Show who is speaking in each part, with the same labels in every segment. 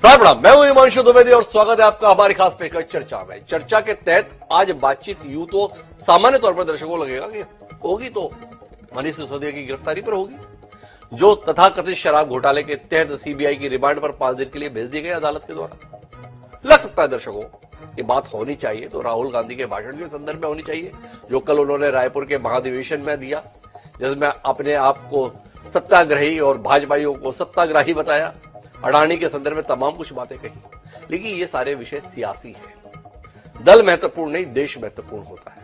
Speaker 1: प्रणाम, मैं हूं हिमांशु द्विवेदी और स्वागत है आपका हमारी खास पेशकश चर्चा में। चर्चा के तहत आज बातचीत यूं तो सामान्य तौर पर दर्शकों को लगेगा कि होगी तो मनीष सिसोदिया की गिरफ्तारी पर होगी, जो तथाकथित शराब घोटाले के तहत सीबीआई की रिमांड पर 5 दिन के लिए भेज दी गई अदालत के द्वारा। लग सकता है दर्शकों ये बात होनी चाहिए तो राहुल गांधी के भाषण के संदर्भ में होनी चाहिए, जो कल उन्होंने रायपुर के महाधिवेशन में दिया, जिसमें अपने आप को सत्याग्रही और भाजपाइयों को सत्याग्राही बताया, अडानी के संदर्भ में तमाम कुछ बातें कही। लेकिन ये सारे विषय सियासी है। दल महत्वपूर्ण नहीं, देश महत्वपूर्ण होता है।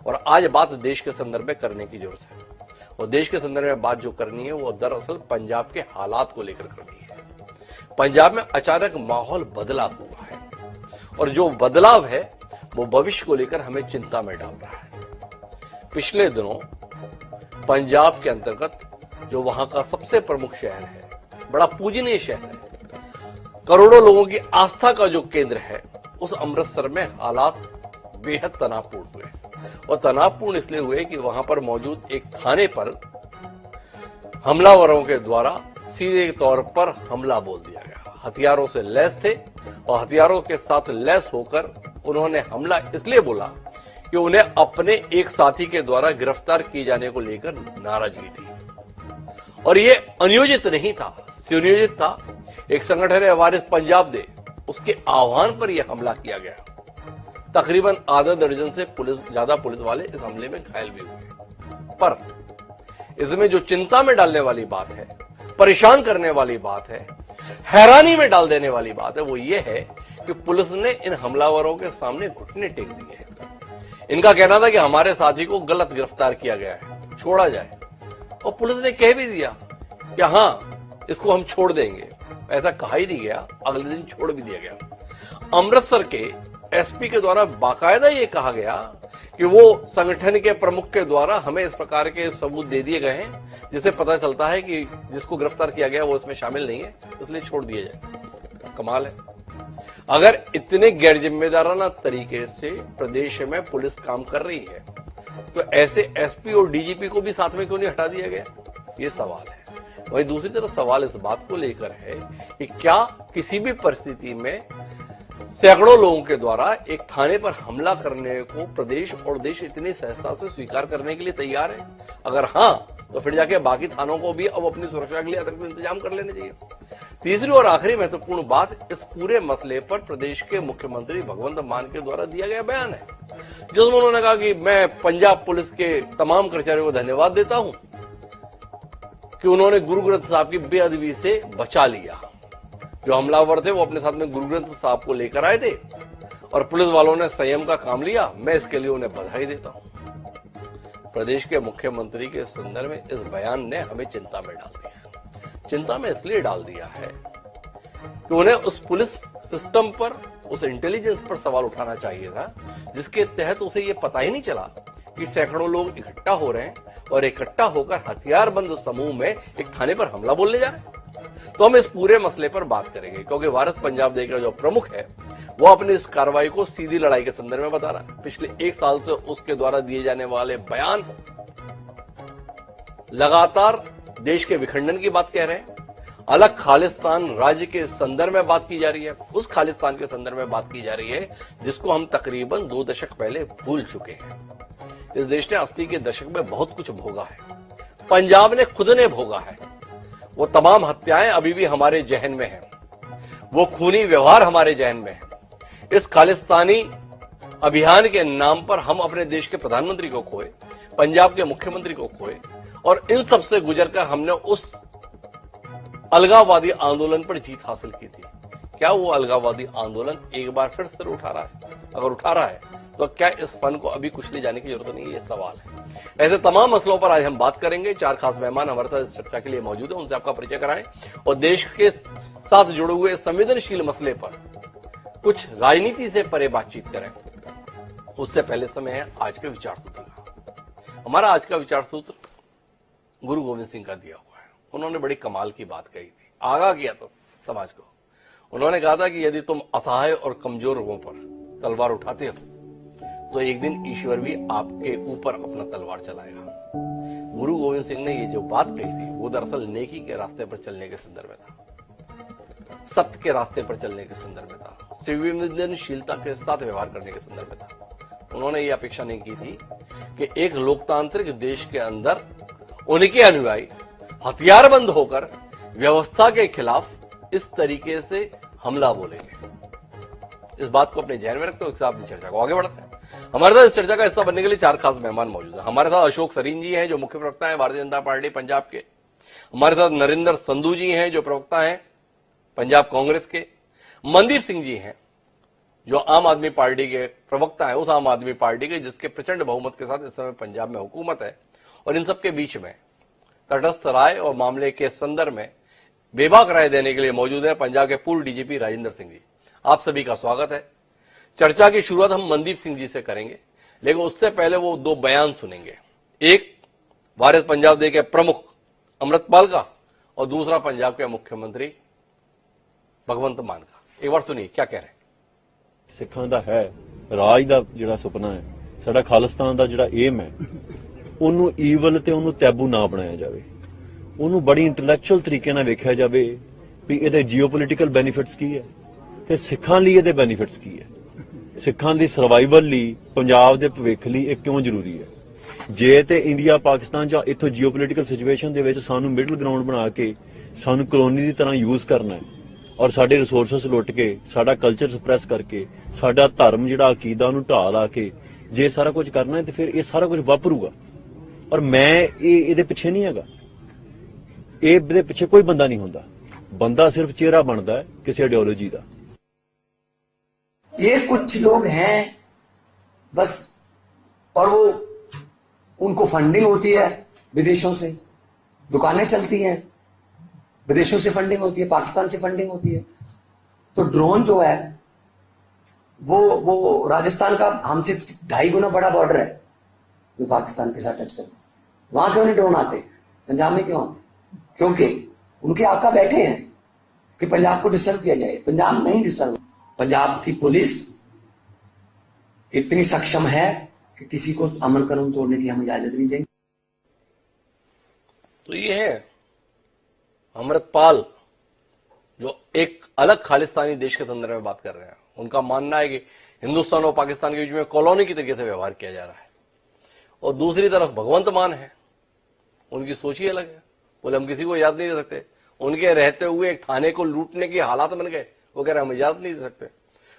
Speaker 1: और आज बात देश के संदर्भ में करने की जरूरत है। और देश के संदर्भ में बात जो करनी है वो दरअसल पंजाब के हालात को लेकर करनी है। पंजाब में अचानक माहौल बदला हुआ है और जो बदलाव है वो भविष्य को लेकर हमें चिंता में डाल रहा है। पिछले दिनों पंजाब के अंतर्गत जो वहां का सबसे प्रमुख शहर है, बड़ा पूजनीय शहर है, करोड़ों लोगों की आस्था का जो केंद्र है, उस अमृतसर में हालात बेहद तनावपूर्ण हुए। और तनावपूर्ण इसलिए हुए कि वहां पर मौजूद एक थाने पर हमलावरों के द्वारा सीधे तौर पर हमला बोल दिया गया। हथियारों से लैस थे और हथियारों के साथ लैस होकर उन्होंने हमला इसलिए बोला कि उन्हें अपने एक साथी के द्वारा गिरफ्तार किए जाने को लेकर नाराजगी थी। और ये अनियोजित नहीं था, सुनियोजित था। एक संगठन है वारिस पंजाब दे, उसके आह्वान पर यह हमला किया गया। तकरीबन आधा दर्जन से ज्यादा पुलिस वाले इस हमले में घायल भी हुए। पर इसमें जो चिंता में डालने वाली बात है, परेशान करने वाली बात है, हैरानी में डाल देने वाली बात है, वो ये है कि पुलिस ने इन हमलावरों के सामने घुटने टेक दिए। इनका कहना था कि हमारे साथी को गलत गिरफ्तार किया गया है, छोड़ा जाए। और पुलिस ने कह भी दिया कि हां, इसको हम छोड़ देंगे। ऐसा कहा ही नहीं गया, अगले दिन छोड़ भी दिया गया। अमृतसर के एसपी के द्वारा बाकायदा ये कहा गया कि वो संगठन के प्रमुख के द्वारा हमें इस प्रकार के सबूत दे दिए गए हैं जिससे पता चलता है कि जिसको गिरफ्तार किया गया वो इसमें शामिल नहीं है, इसलिए छोड़ दिया जाए। कमाल है। अगर इतने गैर जिम्मेदाराना तरीके से प्रदेश में पुलिस काम कर रही है तो ऐसे एसपी और डीजीपी को भी साथ में क्यों नहीं हटा दिया गया, ये सवाल है। वहीं दूसरी तरफ सवाल इस बात को लेकर है कि क्या किसी भी परिस्थिति में सैकड़ों लोगों के द्वारा एक थाने पर हमला करने को प्रदेश और देश इतनी सहजता से स्वीकार करने के लिए तैयार है? अगर हां, तो फिर जाके बाकी थानों को भी अब अपनी सुरक्षा के लिए अतिरिक्त इंतजाम कर लेने चाहिए। तीसरी और आखिरी महत्वपूर्ण बात इस पूरे मसले पर प्रदेश के मुख्यमंत्री भगवंत मान के द्वारा दिया गया बयान है, जिसमें उन्होंने कहा कि मैं पंजाब पुलिस के तमाम कर्मचारियों को धन्यवाद देता हूं कि उन्होंने गुरु ग्रंथ साहब की बेअदबी से बचा लिया। जो हमलावर थे वो अपने साथ में गुरु ग्रंथ साहब को लेकर आए थे और पुलिस वालों ने संयम का काम लिया। मैं इसके लिए उन्हें बधाई देता हूं। प्रदेश के मुख्यमंत्री के संदर्भ में इस बयान ने हमें चिंता में डाल दिया है। चिंता में इसलिए डाल दिया है कि उन्हें उस पुलिस सिस्टम पर, उस इंटेलिजेंस पर सवाल उठाना चाहिए था जिसके तहत उसे ये पता ही नहीं चला कि सैकड़ों लोग इकट्ठा हो रहे हैं और इकट्ठा होकर हथियारबंद समूह में एक थाने पर हमला बोलने जा रहे हैं। तो हम इस पूरे मसले पर बात करेंगे क्योंकि वारिस पंजाब दे का जो प्रमुख है वो अपनी इस कार्रवाई को सीधी लड़ाई के संदर्भ में बता रहा है। पिछले 1 साल से उसके द्वारा दिए जाने वाले बयान लगातार देश के विखंडन की बात कह रहे हैं, अलग खालिस्तान राज्य के संदर्भ में बात की जा रही है, उस खालिस्तान के संदर्भ में बात की जा रही है जिसको हम तकरीबन 2 दशक पहले भूल चुके हैं। इस देश ने 80 के दशक में बहुत कुछ भोगा है, पंजाब ने खुद ने भोगा है। वो तमाम हत्याएं अभी भी हमारे जहन में हैं, वो खूनी व्यवहार हमारे जहन में है। इस खालिस्तानी अभियान के नाम पर हम अपने देश के प्रधानमंत्री को खोए, पंजाब के मुख्यमंत्री को खोए और इन सब से गुजरकर हमने उस अलगाववादी आंदोलन पर जीत हासिल की थी। क्या वो अलगाववादी आंदोलन एक बार फिर सिर उठा रहा है? अगर उठा रहा है तो क्या इस फन को अभी कुछ ले जाने की जरूरत नहीं है? ये सवाल है। ऐसे तमाम मसलों पर आज हम बात करेंगे। 4 खास मेहमान हमारे साथ इस चर्चा के लिए मौजूद है, उनसे आपका परिचय कराएं और देश के साथ जुड़े हुए संवेदनशील मसले पर कुछ राजनीति से परे बातचीत करें। उससे पहले समय है आज के विचार सूत्र का। हमारा आज का विचार सूत्र गुरु गोविंद सिंह का दिया हुआ है। उन्होंने बड़ी कमाल की बात कही थी, आगाह किया था समाज को। उन्होंने कहा था कि यदि तुम असहाय और कमजोर लोगों पर तलवार उठाते हो तो एक दिन ईश्वर भी आपके ऊपर अपना तलवार चलाएगा। गुरु गोविंद सिंह ने ये जो बात कही थी वो दरअसल नेकी के रास्ते पर चलने के संदर्भ में था। सत्य के रास्ते पर चलने के संदर्भ में था, संवेदनशीलता के साथ व्यवहार करने के संदर्भ में था। उन्होंने ये अपेक्षा नहीं की थी कि एक लोकतांत्रिक देश के अंदर उनके अनुयायी हथियारबंद होकर व्यवस्था के खिलाफ इस तरीके से हमला बोलेंगे। इस बात को अपने ध्यान में रखते हुए इससे अपनी चर्चा को आगे बढ़ते हैं। हमारे साथ इस चर्चा का हिस्सा बनने के लिए 4 खास मेहमान मौजूद हैं। हमारे साथ अशोक सरीन जी हैं जो मुख्य प्रवक्ता हैं भारतीय जनता पार्टी पंजाब के। हमारे साथ नरेंद्र संधू जी हैं जो प्रवक्ता हैं पंजाब कांग्रेस के। मनदीप सिंह जी हैं जो आम आदमी पार्टी के प्रवक्ता हैं, उस आम आदमी पार्टी के जिसके प्रचंड बहुमत के साथ इस समय पंजाब में हुकूमत है। और इन सबके बीच में तटस्थ राय और मामले के संदर्भ में बेबाक राय देने के लिए मौजूद है पंजाब के पूर्व डीजीपी राजेंद्र सिंह जी। आप सभी का स्वागत है। चर्चा की शुरुआत हम मनदीप सिंह जी से करेंगे, लेकिन उससे पहले वो 2 बयान सुनेंगे। एक भारत पंजाब दे के प्रमुख अमृतपाल का और दूसरा पंजाब के मुख्यमंत्री भगवंत मान का। एक बार सुनिए क्या कह रहे हैं।
Speaker 2: सिखां दा है राज दा जिहड़ा सुपना है, साडा खालिस्तान दा जिहड़ा एम है, ਉਹਨੂੰ ਈਵਲ ਤੇ ਉਹਨੂੰ ਟੈਬੂ ਨਾ ਬਣਾਇਆ ਜਾਵੇ। ਉਹਨੂੰ ਬੜੀ ਇੰਟੈਲੈਕਚੁਅਲ ਤਰੀਕੇ ਨਾਲ ਵੇਖਿਆ ਜਾਵੇ ਵੀ ਇਹਦੇ ਜੀਓਪੋਲਿਟੀਕਲ ਬੈਨੀਫਿਟਸ ਕੀ ਹੈ ਤੇ ਸਿੱਖਾਂ ਲਈ ਇਹਦੇ ਬੈਨੀਫਿਟਸ ਕੀ ਹੈ। ਸਿੱਖਾਂ ਦੀ ਸਰਵਾਈਵਲ ਲਈ, ਪੰਜਾਬ ਦੇ ਭਵਿੱਖ ਲਈ ਇਹ ਕਿਉਂ ਜ਼ਰੂਰੀ ਹੈ। ਜੇ ਤੇ ਇੰਡੀਆ ਪਾਕਿਸਤਾਨ ਜਾਂ ਇਥੋਂ ਜੀਓਪੋਲਿਟੀਕਲ ਸਿਚੁਏਸ਼ਨ ਦੇ ਵਿੱਚ ਸਾਨੂੰ ਮਿਡਲ ਗਰਾਊਂਡ ਬਣਾ ਕੇ ਸਾਨੂੰ ਕਲੋਨੀ ਦੀ ਤਰ੍ਹਾਂ ਯੂਜ਼ ਕਰਨਾ ਹੈ ਔਰ ਸਾਡੇ ਰਿਸੋਰਸਸ ਲੁੱਟ ਕੇ, ਸਾਡਾ ਕਲਚਰ ਸਪਰੈਸ ਕਰਕੇ, ਸਾਡਾ ਧਰਮ ਜਿਹੜਾ ਅਕੀਦਾ ਉਹਨੂੰ ਢਾਹ ਲਾ ਕੇ ਜੇ ਸਾਰਾ ਕੁਝ ਕਰਨਾ ਹੈ ਤੇ ਫਿਰ ਇਹ ਸਾਰਾ ਕੁਝ ਵਾਪਰੂਗਾ। और मैं ये पिछे नहीं है, ये पिछे कोई बंदा नहीं होता, बंदा सिर्फ चेहरा बनता है किसी आइडियोलॉजी का।
Speaker 3: ये कुछ लोग हैं बस, और वो उनको फंडिंग होती है विदेशों से, दुकानें चलती हैं विदेशों से फंडिंग होती है, पाकिस्तान से फंडिंग होती है। तो ड्रोन जो है वो राजस्थान का हमसे 2.5 गुना बड़ा बॉर्डर है जो पाकिस्तान के साथ टच करता है। वहां क्यों नहीं ड्रोन आते, पंजाब में क्यों आते? क्योंकि उनके आका बैठे हैं कि पंजाब को डिस्टर्ब किया जाए। पंजाब नहीं डिस्टर्ब, पंजाब की पुलिस इतनी सक्षम है कि किसी को अमन कानून तोड़ने की हम इजाजत नहीं देंगे।
Speaker 1: तो ये है अमृतपाल जो एक अलग खालिस्तानी देश के संदर्भ में बात कर रहे हैं। उनका मानना है कि हिंदुस्तान और पाकिस्तान के बीच में कॉलोनी की तरीके से व्यवहार किया जा रहा है। और दूसरी तरफ भगवंत मान है, उनकी सोच ही अलग है। बोले हम किसी को इजाजत नहीं दे सकते। उनके रहते हुए एक थाने को लूटने की हालात बन गए, वो कह रहे हम इजाजत नहीं दे सकते।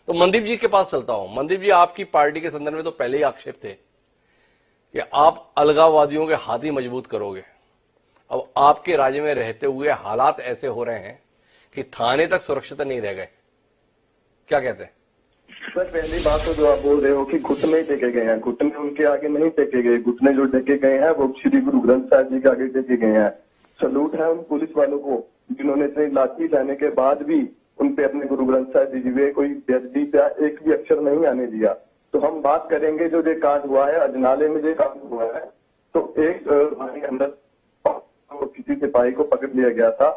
Speaker 1: तो मनदीप जी के पास चलता हूं। मनदीप जी, आपकी पार्टी के संदर्भ में तो पहले ही आक्षेप थे कि आप अलगाववादियों के हाथ ही मजबूत करोगे। अब आपके राज्य में रहते हुए हालात ऐसे हो रहे हैं कि थाने तक सुरक्षित नहीं रह गए, क्या कहते हैं?
Speaker 4: सर, पहली बात तो जो आप बोल रहे हो कि घुटने टेके गए हैं, घुटने उनके आगे नहीं टेके गए। घुटने जो टेके गए हैं वो श्री गुरु ग्रंथ साहिब जी के आगे टेके गए हैं। सलूट है उन पुलिस वालों को जिन्होंने इतनी लाठी लाने के बाद भी उन पे अपने गुरु ग्रंथ साहिब जी पे कोई बेअदबी का एक भी अक्षर नहीं आने दिया। तो हम बात करेंगे जो ये कांड हुआ है अजनाले में, जो कांड हुआ है, तो एक हमारे अंदर किसी सिपाही को पकड़ लिया गया था,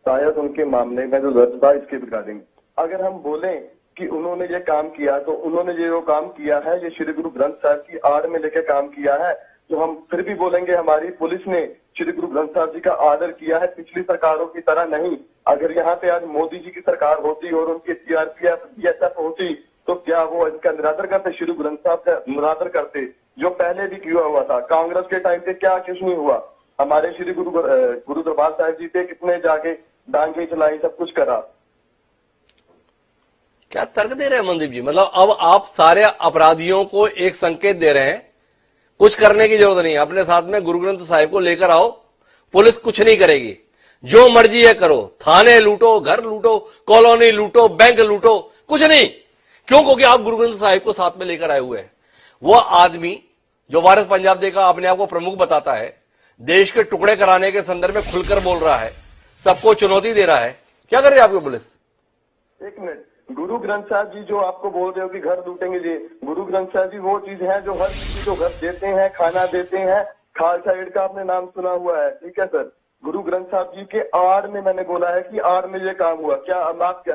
Speaker 4: शायद उनके मामले में जो दर्ज था इसके रिगार्डिंग। अगर हम बोलें कि उन्होंने ये काम किया, तो उन्होंने जो काम किया है ये श्री गुरु ग्रंथ साहिब की आड़ में लेकर काम किया है। तो हम फिर भी बोलेंगे हमारी पुलिस ने श्री गुरु ग्रंथ साहिब जी का आदर किया है, पिछली सरकारों की तरह नहीं। अगर यहाँ पे आज मोदी जी की सरकार होती और उनकी सीआरपीएफ बीएसएफ होती तो क्या वो इसका निरादर करते, श्री गुरु ग्रंथ साहिब का निरादर करते, जो पहले भी किया हुआ था। कांग्रेस के टाइम पे क्या कुछ नहीं हुआ, हमारे श्री गुरु दरबार साहिब जी पे कितने जाके डांगे चलाई, सब कुछ करा।
Speaker 1: क्या तर्क दे रहे हैं मनदीप जी? मतलब अब आप सारे अपराधियों को एक संकेत दे रहे हैं, कुछ करने की जरूरत नहीं, अपने साथ में गुरु ग्रंथ साहिब को लेकर आओ, पुलिस कुछ नहीं करेगी, जो मर्जी है करो, थाने लूटो, घर लूटो, कॉलोनी लूटो, बैंक लूटो, कुछ नहीं। क्यों? क्योंकि आप गुरु ग्रंथ साहिब को साथ में लेकर आए हुए हैं। वो आदमी जो भारत पंजाब दे का अपने आप को प्रमुख बताता है, देश के टुकड़े कराने के संदर्भ में खुलकर बोल रहा है, सबको चुनौती दे रहा है, क्या कर रही है आपकी पुलिस?
Speaker 4: एक मिनट, गुरु ग्रंथ साहिब जी जो आपको बोल रहे हो कि घर लूटेंगे जी, गुरु ग्रंथ साहिब जी वो चीज है जो हर किसी को घर देते हैं, खाना देते हैं। खालसा एड का आपने नाम सुना हुआ है, ठीक है सर। गुरु ग्रंथ साहिब जी के आड़ में मैंने बोला है कि आड़ में ये काम हुआ। क्या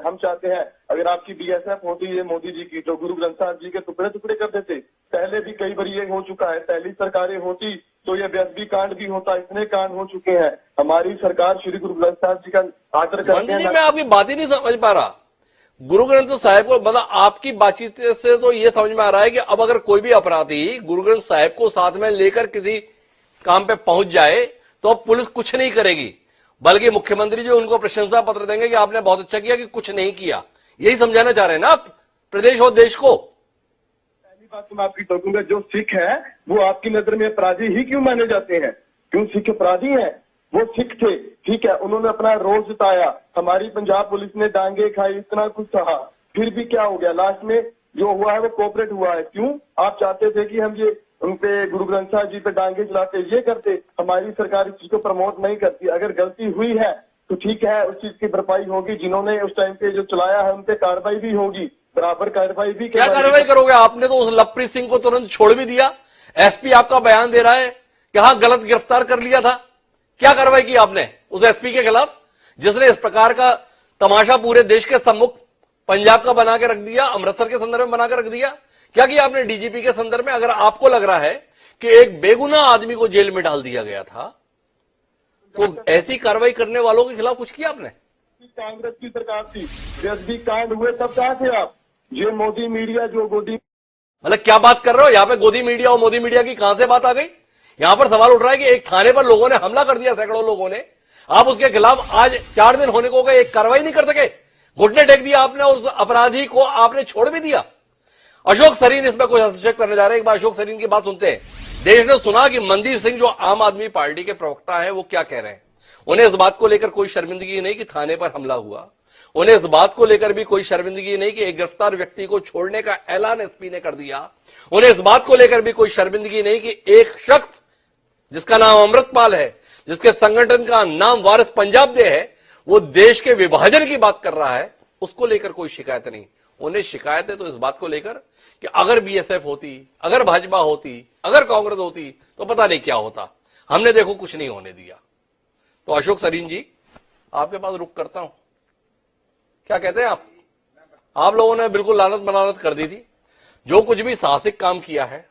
Speaker 4: हम चाहते हैं अगर आपकी बीएसएफ होती है मोदी जी की, तो गुरु ग्रंथ साहिब जी के टुकड़े टुकड़े कर देते? पहले भी कई बार ये हो चुका है, पहली सरकारें होती तो ये बेअदबी कांड भी होता। इतने कांड हो चुके हैं। हमारी सरकार श्री गुरु ग्रंथ साहिब जी का आदर करते
Speaker 1: मंत्री जी,
Speaker 4: हैं।
Speaker 1: मैं आपकी बात ही नहीं समझ पा रहा। गुरु ग्रंथ साहिब को, मतलब आपकी बातचीत से तो ये समझ में आ रहा है कि अब अगर कोई भी अपराधी गुरु ग्रंथ साहिब को साथ में लेकर किसी काम पे पहुंच जाए तो अब पुलिस कुछ नहीं करेगी, बल्कि मुख्यमंत्री जी उनको प्रशंसा पत्र देंगे कि आपने बहुत अच्छा किया कि कुछ नहीं किया। यही समझाना चाह रहे हैं ना आप प्रदेश और देश को?
Speaker 4: पहली बात तो मैं आपकी टोकूंगा, जो सिख है वो आपकी नजर में अपराधी ही क्यों माने जाते हैं? क्यों सिख अपराधी हैं? वो सिख थे, ठीक है, उन्होंने अपना रोज जताया। हमारी पंजाब पुलिस ने डांगे खाई, इतना कुछ सहा, फिर भी क्या हो गया? लास्ट में जो हुआ है वो कोऑपरेट हुआ है। क्यों? आप चाहते थे कि हम ये उनपे गुरु ग्रंथ साहिब जी पे डांगे चलाते, ये करते। हमारी सरकार इस चीज को प्रमोट नहीं करती। अगर गलती हुई है तो ठीक है, उस चीज की भरपाई होगी। जिन्होंने उस टाइम पे जो चलाया है उन पे कार्रवाई भी होगी, बराबर कार्रवाई भी।
Speaker 1: क्या कार्रवाई करोगे? आपने तो उस लवप्रीत सिंह को तुरंत छोड़ भी दिया। एसपी आपका बयान दे रहा है कि हाँ गलत गिरफ्तार कर लिया था। क्या कार्रवाई की आपने उस एसपी के खिलाफ जिसने इस प्रकार का तमाशा पूरे देश के सम्मुख पंजाब का बना के रख दिया, अमृतसर के संदर्भ में बना के रख दिया? क्या किया आपने डीजीपी के संदर्भ में? अगर आपको लग रहा है कि एक बेगुनाह आदमी को जेल में डाल दिया गया था तो ऐसी कार्रवाई करने वालों के खिलाफ कुछ किया आपने?
Speaker 4: कांग्रेस की सरकार थी, बेअदबी कांड हुए तब कहां थे आप? ये मोदी मीडिया जो गोदी,
Speaker 1: मतलब क्या बात कर रहे हो? यहां पे गोदी मीडिया और मोदी मीडिया की कहां से बात आ गई? यहां पर सवाल उठ रहा है कि एक थाने पर लोगों ने हमला कर दिया, सैकड़ों लोगों ने, आप उसके खिलाफ आज 4 दिन होने को गए, एक कार्रवाई नहीं कर सके। घुटने टेक दिया आपने, उस अपराधी को आपने छोड़ भी दिया। अशोक सरीन इसमें कोई हस्तक्षेप करने जा रहे हैं। एक बार अशोक सरीन की बात सुनते हैं। देश ने सुना कि मनदीप सिंह जो आम आदमी पार्टी के प्रवक्ता है वो क्या कह रहे हैं। उन्हें इस बात को लेकर कोई शर्मिंदगी नहीं कि थाने पर हमला हुआ। उन्हें इस बात को लेकर भी कोई शर्मिंदगी नहीं कि एक गिरफ्तार व्यक्ति को छोड़ने का ऐलान एसपी ने कर दिया। उन्हें इस बात को लेकर भी कोई शर्मिंदगी नहीं कि एक शख्स जिसका नाम अमृतपाल है, जिसके संगठन का नाम वारिस पंजाब दे है, वो देश के विभाजन की बात कर रहा है, उसको लेकर कोई शिकायत नहीं। उन्हें शिकायत है तो इस बात को लेकर कि अगर बीएसएफ होती, अगर भाजपा होती, अगर कांग्रेस होती तो पता नहीं क्या होता। हमने देखो कुछ नहीं होने दिया। तो अशोक सरीन जी, आपके पास रुक करता हूं, क्या कहते हैं आप लोगों ने बिल्कुल लानत बनानत कर दी थी। जो कुछ भी साहसिक काम किया है,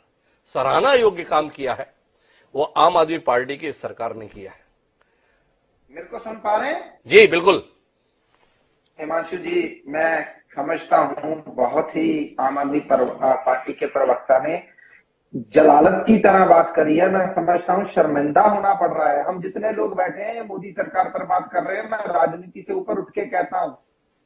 Speaker 1: सराहना योग्य काम किया है, वो आम आदमी पार्टी की इस सरकार ने किया है।
Speaker 5: मेरे को सुन पा रहे हैं?
Speaker 1: जी बिल्कुल।
Speaker 5: हिमांशु जी, मैं समझता हूं बहुत ही आम आदमी पार्टी के प्रवक्ता ने जलालत की तरह बात करी है। मैं समझता हूं शर्मिंदा होना पड़ रहा है। हम जितने लोग बैठे हैं मोदी सरकार पर बात कर रहे हैं, मैं राजनीति से ऊपर उठ के कहता हूं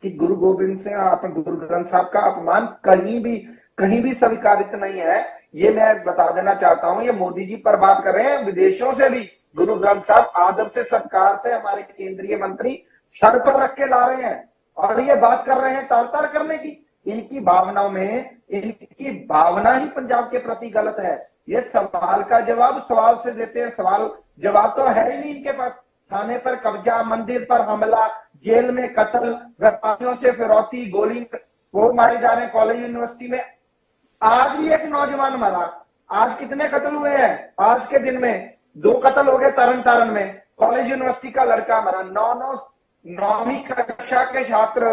Speaker 5: कि गुरु गोविंद सिंह, गुरु ग्रंथ साहब का अपमान कहीं भी स्वीकारित नहीं है। ये मैं बता देना चाहता हूं। ये मोदी जी पर बात कर रहे हैं, विदेशों से भी गुरु ग्रंथ साहब आदर से, सत्कार से हमारे केंद्रीय मंत्री सर पर रख के ला रहे हैं और ये बात कर रहे हैं तार करने की। इनकी भावनाओं में, इनकी भावना ही पंजाब के प्रति गलत है। ये सवाल का जवाब सवाल से देते हैं, सवाल जवाब तो है ही नहीं इनके पास। थाने पर कब्जा, मंदिर पर हमला, जेल में कत्ल, व्यापारियों से फिरौती, गोली वो मारे जा रहे हैं। कॉलेज यूनिवर्सिटी में आज भी एक नौजवान मरा। आज कितने कत्ल हुए हैं? आज के दिन में 2 कत्ल हो गए तरन तारण में। कॉलेज यूनिवर्सिटी का लड़का मरा। 9वीं कक्षा के छात्र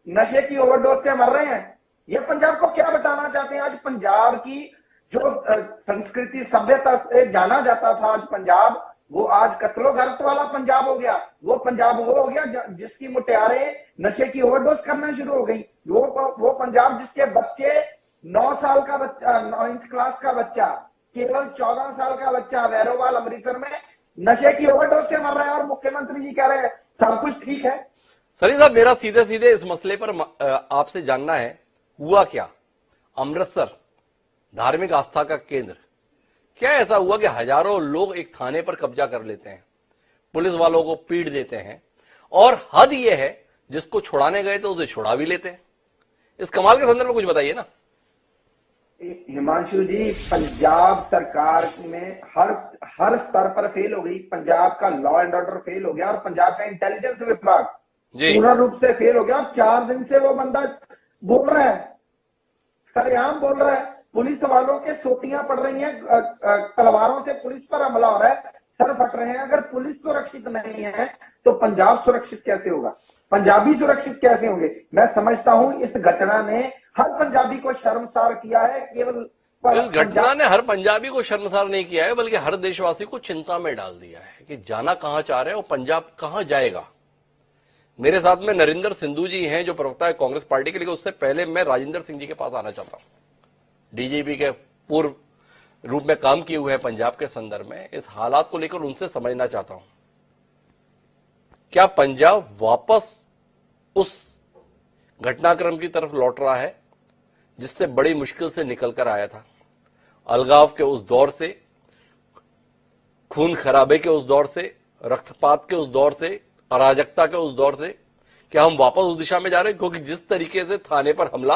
Speaker 5: नशे की ओवरडोज से मर रहे हैं। ये पंजाब को क्या बताना चाहते हैं? आज पंजाब की जो संस्कृति, सभ्यता से जाना जाता था, आज पंजाब वो आज कत्लो गर्त वाला पंजाब हो गया। वो पंजाब वो हो गया जिसकी मुटियारें नशे की ओवरडोज करना शुरू हो गई। वो पंजाब जिसके बच्चे 9 साल का बच्चा, 9th क्लास का बच्चा, केवल 14 साल का बच्चा वैरोवाल अमृतसर में नशे की ओवरडोज से मर रहा है और मुख्यमंत्री जी कह रहे हैं सब कुछ ठीक है।
Speaker 1: सरी साहब, मेरा सीधे सीधे इस मसले पर आपसे जानना है, हुआ क्या? अमृतसर धार्मिक आस्था का केंद्र, क्या ऐसा हुआ कि हजारों लोग एक थाने पर कब्जा कर लेते हैं, पुलिस वालों को पीट देते हैं और हद यह है जिसको छुड़ाने गए तो उसे छुड़ा भी लेते हैं? इस कमाल के संदर्भ में कुछ बताइए ना।
Speaker 5: हिमांशु जी, पंजाब सरकार में हर स्तर पर फेल हो गई। पंजाब का लॉ एंड ऑर्डर फेल हो गया और पंजाब का इंटेलिजेंस विभाग पूर्ण रूप से फेल हो गया। और 4 दिन से वो बंदा बोल रहा है, सरेआम बोल रहा है। पुलिस वालों के सोटियां पड़ रही हैं, तलवारों से पुलिस पर हमला हो रहा है, सर फट रहे हैं। अगर पुलिस सुरक्षित नहीं है तो पंजाब सुरक्षित कैसे होगा? पंजाबी सुरक्षित कैसे होंगे? मैं समझता हूं इस घटना ने हर पंजाबी को शर्मसार किया है। केवल
Speaker 1: इस घटना ने हर पंजाबी को शर्मसार नहीं किया है, बल्कि हर देशवासी को चिंता में डाल दिया है कि जाना कहां चाह रहे हैं और पंजाब कहां जाएगा। मेरे साथ में नरेंद्र सिंधु जी हैं जो प्रवक्ता है कांग्रेस पार्टी के, लेकिन उससे पहले मैं राजेंद्र सिंह जी के पास आना चाहता हूं। डीजीपी के पूर्व रूप में काम किए हुए हैं पंजाब के संदर्भ में, इस हालात को लेकर उनसे समझना चाहता हूं। क्या पंजाब वापस उस घटनाक्रम की तरफ लौट रहा है जिससे बड़ी मुश्किल से निकलकर आया था? अलगाव के उस दौर से, खून खराबे के उस दौर से, रक्तपात के उस दौर से, अराजकता के उस दौर से क्या हम वापस उस दिशा में जा रहे हैं? क्योंकि जिस तरीके से थाने पर हमला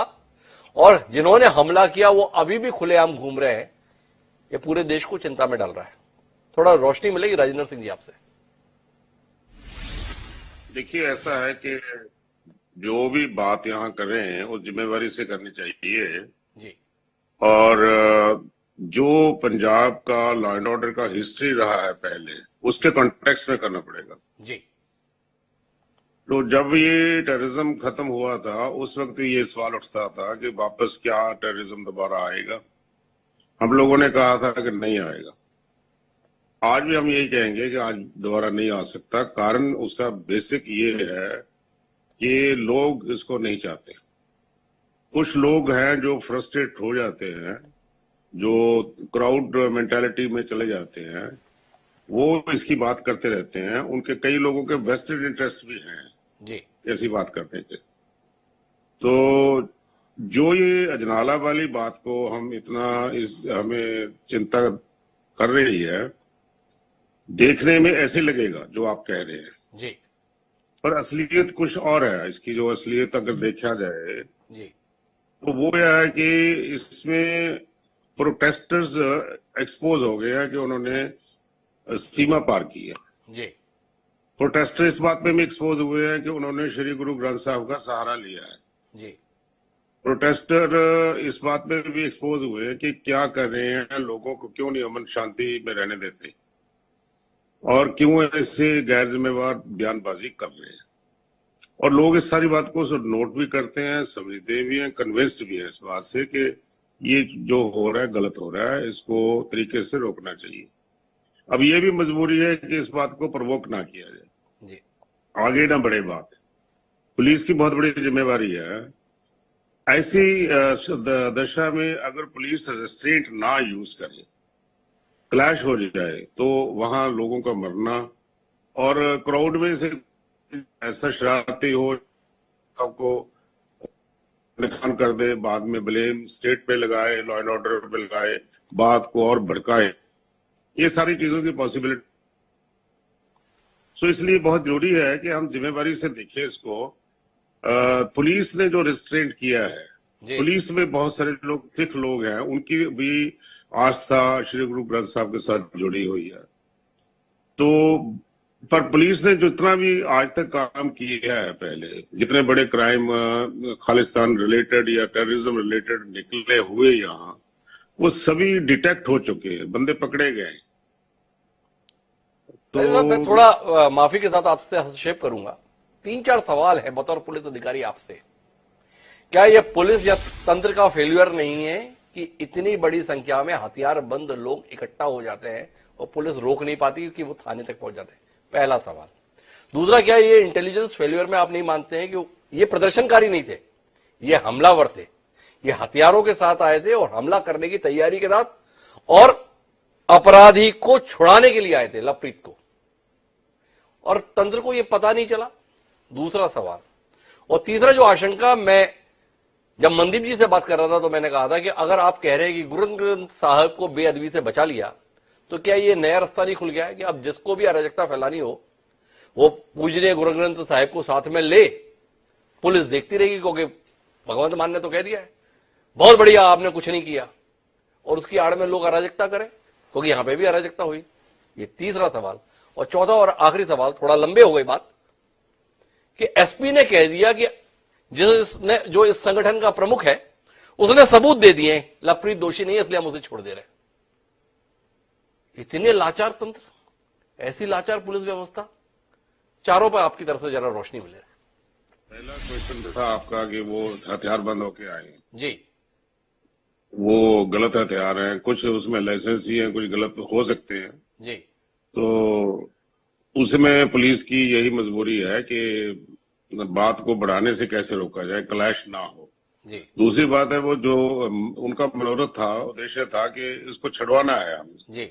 Speaker 1: और जिन्होंने हमला किया वो अभी भी खुलेआम घूम रहे हैं, ये पूरे देश को चिंता में डाल रहा है। थोड़ा रोशनी मिलेगी राजेंद्र सिंह जी आपसे।
Speaker 6: देखिए, ऐसा है कि जो भी बात यहाँ कर रहे हैं वो जिम्मेवारी से करनी चाहिए
Speaker 1: जी।
Speaker 6: और जो पंजाब का लॉ एंड ऑर्डर का हिस्ट्री रहा है पहले, उसके कॉन्टेक्स्ट में करना पड़ेगा
Speaker 1: जी।
Speaker 6: तो जब ये टेररिज्म खत्म हुआ था उस वक्त ये सवाल उठता था कि वापस क्या टेररिज्म दोबारा आएगा। हम लोगों ने कहा था कि नहीं आएगा। आज भी हम यही कहेंगे कि आज दोबारा नहीं आ सकता। कारण उसका बेसिक ये है कि लोग इसको नहीं चाहते। कुछ लोग हैं जो फ्रस्ट्रेट हो जाते हैं, जो क्राउड मेंटालिटी में चले जाते हैं, वो इसकी बात करते रहते हैं। उनके कई लोगों के वेस्टेड इंटरेस्ट भी हैं
Speaker 1: जी
Speaker 6: ऐसी बात करने के। तो जो ये अजनाला वाली बात को हम इतना हमें चिंता कर रही है, देखने में ऐसे लगेगा जो आप कह रहे हैं
Speaker 1: जी,
Speaker 6: पर असलियत कुछ और है। इसकी जो असलियत अगर देखा जाए
Speaker 1: जी
Speaker 6: तो वो यह है कि इसमें प्रोटेस्टर्स एक्सपोज हो गए हैं कि उन्होंने सीमा पार की है।
Speaker 1: जी
Speaker 6: प्रोटेस्टर इस बात पे भी एक्सपोज हुए हैं कि उन्होंने श्री गुरु ग्रंथ साहब का सहारा लिया है।
Speaker 1: जी।
Speaker 6: प्रोटेस्टर इस बात पे भी एक्सपोज हुए हैं कि क्या कर रहे हैं, लोगों को क्यों नहीं अमन शांति में रहने देते और क्यों ऐसे गैर जिम्मेवार बयानबाजी कर रहे हैं। और लोग इस सारी बात को नोट भी करते हैं, समझते भी हैं, कन्विंस्ड भी हैं इस बात से कि ये जो हो रहा है गलत हो रहा है, इसको तरीके से रोकना चाहिए। अब ये भी मजबूरी है कि इस बात को प्रवोक ना किया जाए
Speaker 1: जी।
Speaker 6: आगे ना बढ़े बात। पुलिस की बहुत बड़ी जिम्मेवारी है। ऐसी दशा में अगर पुलिस रेस्ट्रेंट ना यूज करे, क्लैश हो जाए, तो वहां लोगों का मरना और क्राउड में से ऐसा शरारती हो आपको नुकसान कर दे, बाद में ब्लेम स्टेट पे लगाए, लॉ एंड ऑर्डर पे लगाए, बात को और भड़काए, ये सारी चीजों की पॉसिबिलिटी। सो इसलिए बहुत जरूरी है कि हम जिम्मेवारी से देखें इसको। पुलिस ने जो रिस्ट्रेंट किया है, पुलिस में बहुत सारे लोग सिख लोग हैं, उनकी भी आस्था श्री गुरु ग्रंथ साहब के साथ जुड़ी हुई है। तो पर पुलिस ने जितना भी आज तक काम किया है, पहले जितने बड़े क्राइम खालिस्तान रिलेटेड या टेररिज्म रिलेटेड निकले हुए यहाँ, वो सभी डिटेक्ट हो चुके हैं, बंदे पकड़े गए।
Speaker 1: तो मैं थोड़ा माफी के साथ आपसे हस्तक्षेप करूंगा। 3-4 सवाल है बतौर पुलिस अधिकारी आपसे। क्या यह पुलिस या तंत्र का फेल्यूर नहीं है कि इतनी बड़ी संख्या में हथियारबंद लोग इकट्ठा हो जाते हैं और पुलिस रोक नहीं पाती क्योंकि वो थाने तक पहुंच जाते हैं? पहला सवाल। दूसरा, क्या ये इंटेलिजेंस फेल्यूर में आप नहीं मानते हैं कि ये प्रदर्शनकारी नहीं थे, ये हमलावर थे, ये हथियारों के साथ आए थे और हमला करने की तैयारी के साथ और अपराधी को छुड़ाने के लिए आए थे, लवप्रीत को, और तंत्र को ये पता नहीं चला? दूसरा सवाल। और तीसरा जो आशंका, मैं जब मनदीप जी से बात कर रहा था तो मैंने कहा था कि अगर आप कह रहे हैं कि गुरु ग्रंथ साहब को बेअदबी से बचा लिया, तो क्या ये नया रास्ता नहीं खुल गया है कि अब जिसको भी अराजकता फैलानी हो वो पूजनीय गुरु ग्रंथ साहिब को साथ में ले, पुलिस देखती रहेगी? क्योंकि भगवंत मान ने तो कह दिया है बहुत बढ़िया, आपने कुछ नहीं किया, और उसकी आड़ में लोग अराजकता करें, क्योंकि यहां पे भी अराजकता हुई। ये तीसरा सवाल। और चौथा और आखिरी सवाल, थोड़ा लंबे हो गई बात, कि एसपी ने कह दिया कि जिसने जो इस संगठन का प्रमुख है उसने सबूत दे दिए, लवप्रीत दोषी नहीं है, इसलिए हम उसे छोड़ दे रहे हैं। इतने लाचार तंत्र, ऐसी लाचार पुलिस व्यवस्था, चारों पर आपकी तरफ से जरा रोशनी मिले।
Speaker 6: पहला क्वेश्चन था आपका कि वो हथियार बंद होके आए
Speaker 1: जी।
Speaker 6: वो गलत हथियार हैं, कुछ उसमें लाइसेंसी हैं, कुछ गलत हो सकते हैं।
Speaker 1: जी
Speaker 6: तो उसमें पुलिस की यही मजबूरी है कि बात को बढ़ाने से कैसे रोका जाए, क्लैश ना हो।
Speaker 1: जी
Speaker 6: दूसरी बात है वो जो उनका मनोरथ था, उद्देश्य था कि इसको छुड़वाना है हमें,
Speaker 1: जी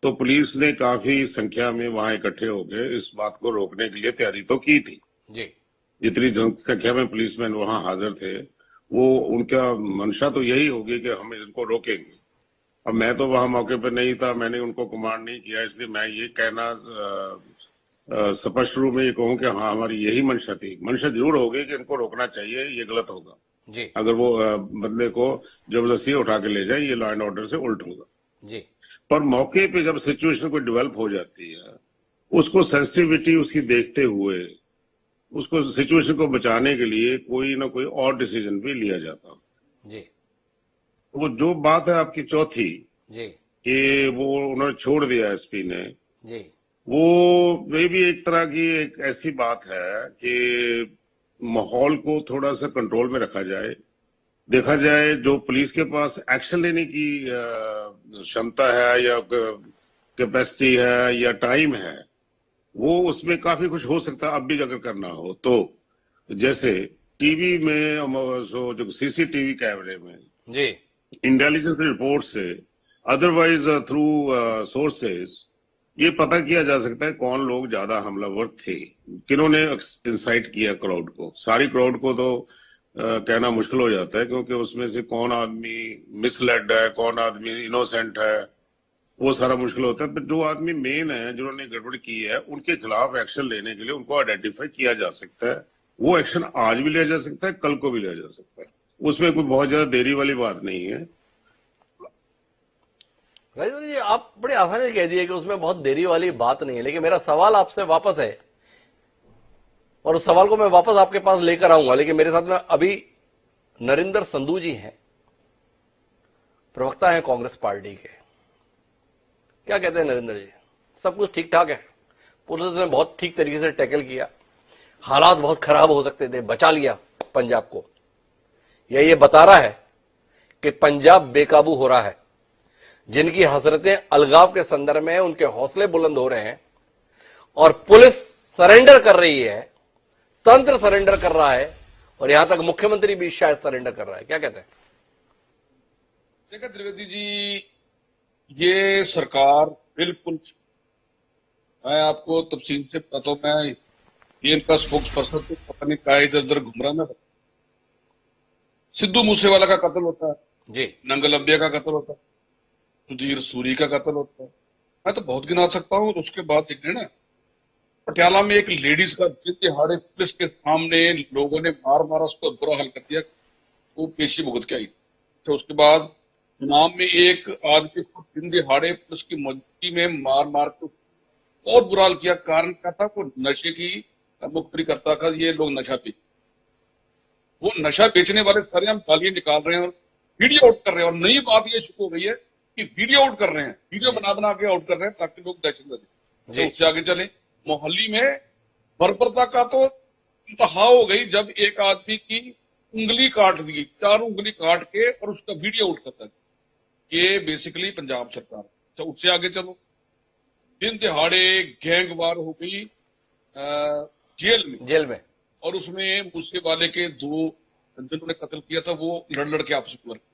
Speaker 6: तो पुलिस ने काफी संख्या में वहां इकट्ठे होकर इस बात को रोकने के लिए तैयारी तो की थी।
Speaker 1: जी
Speaker 6: जितनी संख्या में पुलिसमैन वहां हाजिर थे, वो उनका मंशा तो यही होगी कि हम इनको रोकेंगे। अब मैं तो वहां मौके पर नहीं था, मैंने उनको कमांड नहीं किया, इसलिए मैं ये कहना स्पष्ट रूप में ये कहूं कि हाँ हमारी यही मंशा थी। मंशा जरूर होगी कि इनको रोकना चाहिए, ये गलत होगा।
Speaker 1: जी
Speaker 6: अगर वो बंदे को जबरदस्ती उठा के ले जाए, ये लॉ एंड ऑर्डर से उल्ट होगा।
Speaker 1: जी
Speaker 6: पर मौके पे जब सिचुएशन कोई डेवलप हो जाती है, उसको सेंसिटिविटी उसकी देखते हुए उसको सिचुएशन को बचाने के लिए कोई ना कोई और डिसीजन भी लिया जाता।
Speaker 1: जी
Speaker 6: वो जो बात है आपकी चौथी
Speaker 1: जी
Speaker 6: कि वो उन्होंने छोड़ दिया एसपी ने,
Speaker 1: जी
Speaker 6: वो भी एक तरह की एक ऐसी बात है कि माहौल को थोड़ा सा कंट्रोल में रखा जाए, देखा जाए जो पुलिस के पास एक्शन लेने की क्षमता है या कैपेसिटी है या टाइम है, वो उसमें काफी कुछ हो सकता है। अब भी अगर करना हो तो जैसे टीवी में जो सीसीटीवी कैमरे में
Speaker 1: जी
Speaker 6: इंटेलिजेंस रिपोर्ट से, अदरवाइज थ्रू सोर्सेस ये पता किया जा सकता है कौन लोग ज्यादा हमलावर थे, किन्होंने इंसाइट किया क्राउड को। सारी क्राउड को तो कहना मुश्किल हो जाता है, क्योंकि उसमें से कौन आदमी मिसलेड है, कौन आदमी इनोसेंट है, वो सारा मुश्किल होता है। पर जो आदमी मेन है, जिन्होंने गड़बड़ की है, उनके खिलाफ एक्शन लेने के लिए उनको आइडेंटिफाई किया जा सकता है। वो एक्शन आज भी लिया जा सकता है, कल को भी लिया जा सकता है, उसमें कोई बहुत ज्यादा देरी वाली बात नहीं है।
Speaker 1: राजेंद्र जी, आप बड़े आसानी से कह दिए कि उसमें बहुत देरी वाली बात नहीं है, लेकिन मेरा सवाल आपसे वापस है, और उस सवाल को मैं वापस आपके पास लेकर आऊंगा। लेकिन मेरे साथ में अभी नरेंद्र संधू जी हैं, प्रवक्ता हैं कांग्रेस पार्टी के। क्या कहते हैं नरेंद्र जी? सब कुछ ठीक ठाक है, पुलिस ने बहुत ठीक तरीके से टैकल किया, हालात बहुत खराब हो सकते थे, बचा लिया पंजाब को। ये बता रहा है कि पंजाब बेकाबू हो रहा है, जिनकी हसरतें अलगाव के संदर्भ में उनके हौसले बुलंद हो रहे हैं, और पुलिस सरेंडर कर रही है, तंत्र सरेंडर कर रहा है, और यहां तक मुख्यमंत्री भी शायद सरेंडर कर रहा है। क्या कहते हैं?
Speaker 7: देखिए त्रिवेदी जी, ये सरकार बिल्कुल, मैं आपको तफसील से बताता हूं, मैं ये इनका स्पोक्स पर्सन तो पता नहीं क्या इधर उधर घूम रहा है। सिद्धू मूसेवाला का कत्ल होता है
Speaker 1: जी,
Speaker 7: नंगल अब्बिया का कत्ल होता है, सुधीर सूरी का कत्ल होता है, मैं तो बहुत गिना सकता हूँ। और उसके बाद एक ना पटियाला में एक लेडीज का जिस दिहाड़े पुलिस के सामने लोगों ने मार मारा, उसको बुरा हाल कर दिया, वो पेशी भुगत के आई। तो उसके बाद चुनाव में एक आदमी को दिन दिहाड़े पुलिस की मौजूदगी में मार मार के बहुत बुरा हाल किया। कारण क्या था? वो नशे की मुखबिरी करता था, ये लोग नशा पी, वो नशा बेचने वाले सारे हम गालियां निकाल रहे हैं और वीडियो आउट कर रहे हैं। और नई बात ये शुरू हो गई है कि वीडियो आउट कर रहे हैं, वीडियो बना बना के आउट कर रहे हैं ताकि लोग दहशत लगे। तो उससे आगे चले, मोहाली में बर्बरता का तो इंतहा हो गई जब एक आदमी की उंगली काट दी, 4 उंगली काट के, और उसका वीडियो आउट करता है। ये बेसिकली पंजाब सरकार। तो उससे आगे चलो, दिन दिहाड़े गैंग वार हो गई जेल में, और उसमें मूसे वाले के 2 जिन्होंने कत्ल किया था वो लड़ के आपस में मर गए।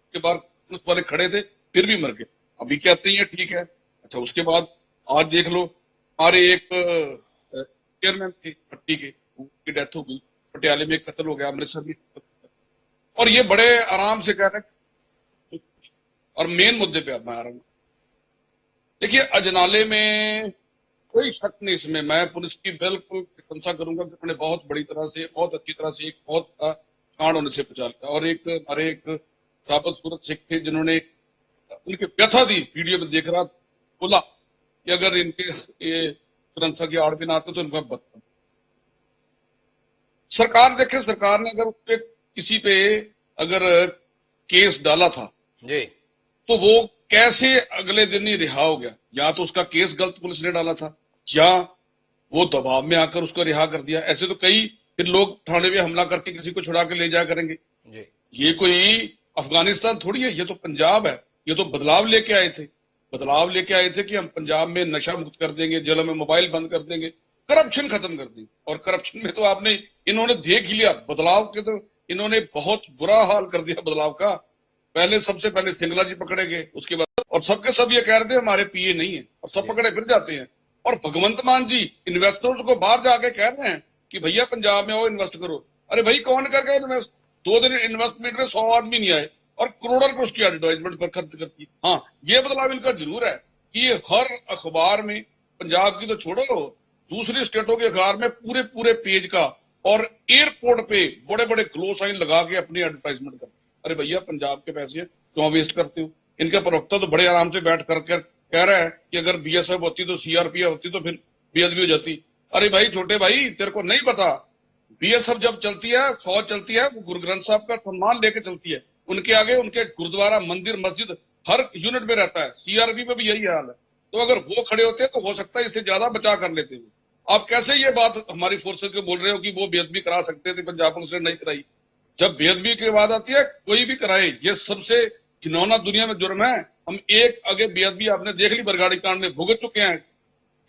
Speaker 7: उसके बाद पुलिस वाले खड़े थे, फिर भी मर गए। अभी कहते हैं ठीक है। अच्छा, उसके बाद आज देख लो, हमारे एक चेयरमैन थे पट्टी के, उनकी डेथ हो गई, पटियाले में एक कत्ल हो गया, अमृतसर में। और ये बड़े आराम से कह रहे हैं। और मेन मुद्दे पे अब मैं आ रहा हूं। देखिए, अजनाले में कोई शक नहीं, इसमें मैं पुलिस की बिल्कुल प्रशंसा करूंगा कि उन्होंने बहुत बड़ी तरह से, बहुत अच्छी तरह से एक बहुत कांड होने से बचा लिया। और एक हमारे एक साबित सूरत सिख थे जिन्होंने उनकी व्यथा दी, वीडियो में देख रहा, बोला कि अगर इनके ये सुरक्षा की आड़ भी ना आते तो इनका बदता। सरकार देखे, सरकार ने अगर उस पे किसी पे अगर केस डाला था
Speaker 1: जी,
Speaker 7: तो वो कैसे अगले दिन ही रिहा हो गया? या तो उसका केस गलत पुलिस ने डाला था, या वो दबाव में आकर उसको रिहा कर दिया। ऐसे तो कई फिर लोग थाने में हमला करके किसी को छुड़ा के ले जाया करेंगे।
Speaker 1: जी,
Speaker 7: ये कोई अफगानिस्तान थोड़ी है, ये तो पंजाब है। ये तो बदलाव लेके आए थे, बदलाव लेके आए थे कि हम पंजाब में नशा मुक्त कर देंगे, जेलों में मोबाइल बंद कर देंगे, करप्शन खत्म कर देंगे। और करप्शन में तो आपने इन्होंने देख ही लिया बदलाव के, तो इन्होंने बहुत बुरा हाल कर दिया बदलाव का। पहले सबसे पहले सिंगला जी पकड़े गए, उसके बाद और सबके सब ये कह रहे थे हमारे पीए नहीं है, और सब पकड़े फिर जाते हैं। और भगवंत मान जी इन्वेस्टर्स को बाहर जाके कह रहे हैं कि भैया पंजाब में आओ इन्वेस्ट करो। अरे भाई कौन करके इन्वेस्ट? 2 दिन इन्वेस्टमेंट में 100 आदमी नहीं आए और करोड़ों रुपए उसकी एडवर्टाइजमेंट पर खर्च करती है। हाँ, ये बदलाव इनका जरूर है कि ये हर अखबार में, पंजाब की तो छोड़ो, दूसरी स्टेटों के अखबार में पूरे पूरे पेज का, और एयरपोर्ट पे बड़े बड़े ग्लो साइन लगा के अपनी एडवर्टाइजमेंट करते। अरे भैया पंजाब के पैसे क्यों वेस्ट करते हो? इनके प्रवक्ता तो बड़े आराम से बैठ कर कह रहा है कि अगर बीएसएफ होती तो सीआरपीएफ होती तो फिर बेअदबी हो जाती। अरे भाई छोटे भाई, तेरे को नहीं पता, बीएसएफ जब चलती है, फौज चलती है, वो गुरु ग्रंथ साहब का सम्मान लेके चलती है। उनके आगे उनके गुरुद्वारा, मंदिर, मस्जिद हर यूनिट में रहता है। सीआरपी में भी यही हाल है। तो अगर वो खड़े होते तो हो सकता है इससे ज्यादा बचा कर लेते हैं। आप कैसे ये बात हमारी फोर्सेज को बोल रहे हो कि वो बेअदबी करा सकते थे, पंजाब पुलिस ने नहीं कराई? जब बेअदबी की बात आती है, कोई भी कराए, ये सबसे घिनौना दुनिया में जुर्म है। हम एक आगे बेअदबी आपने देख ली, बरगाड़ी कांड में भुगत चुके हैं।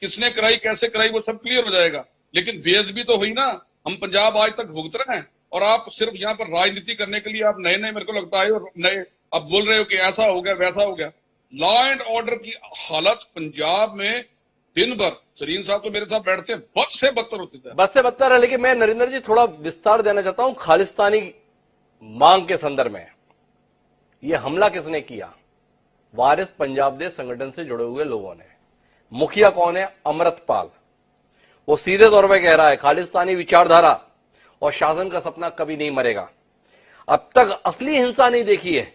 Speaker 7: किसने कराई, कैसे कराई, वो सब क्लियर हो जाएगा। लेकिन बेअदबी तो हुई ना, हम पंजाब आज तक भुगत रहे हैं। और आप सिर्फ यहाँ पर राजनीति करने के लिए आप नए नए, मेरे को लगता है, और नए आप बोल रहे हो कि ऐसा हो गया वैसा हो गया। लॉ एंड ऑर्डर की हालत पंजाब में दिन भर, सरीन साहब तो मेरे साथ बैठते हैं, बद से बदतर होती है,
Speaker 1: बद से बदतर है। लेकिन मैं नरेंद्र जी थोड़ा विस्तार देना चाहता हूं खालिस्तानी मांग के संदर्भ में। यह हमला किसने किया? वारिस पंजाब दे संगठन से जुड़े हुए लोगों ने। मुखिया कौन है? अमृतपाल। वो सीधे तौर पर कह रहा है खालिस्तानी विचारधारा और शासन का सपना कभी नहीं मरेगा। अब तक असली हिंसा नहीं देखी है,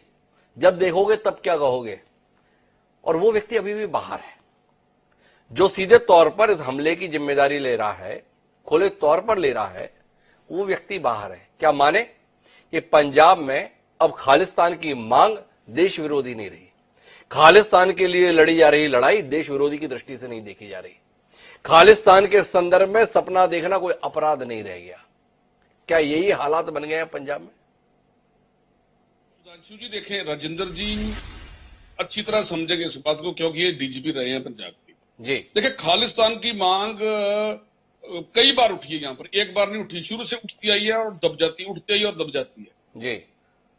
Speaker 1: जब देखोगे तब क्या कहोगे। और वो व्यक्ति अभी भी बाहर है, जो सीधे तौर पर इस हमले की जिम्मेदारी ले रहा है, खुले तौर पर ले रहा है, वो व्यक्ति बाहर है। क्या माने कि पंजाब में अब खालिस्तान की मांग देश विरोधी नहीं रही, खालिस्तान के लिए लड़ी जा रही लड़ाई देश विरोधी की दृष्टि से नहीं देखी जा रही, खालिस्तान के संदर्भ में सपना देखना कोई अपराध नहीं रह गया। क्या यही हालात बन गए हैं पंजाब में?
Speaker 7: सुधांशु जी देखें, राजेंद्र जी अच्छी तरह समझेंगे इस बात को, क्योंकि ये डीजीपी रहे हैं पंजाब की
Speaker 1: जी।
Speaker 7: देखिए, खालिस्तान की मांग कई बार उठी है यहाँ पर, एक बार नहीं उठी, शुरू से उठती आई है और दब जाती है, उठती आई और दब जाती है
Speaker 1: जी।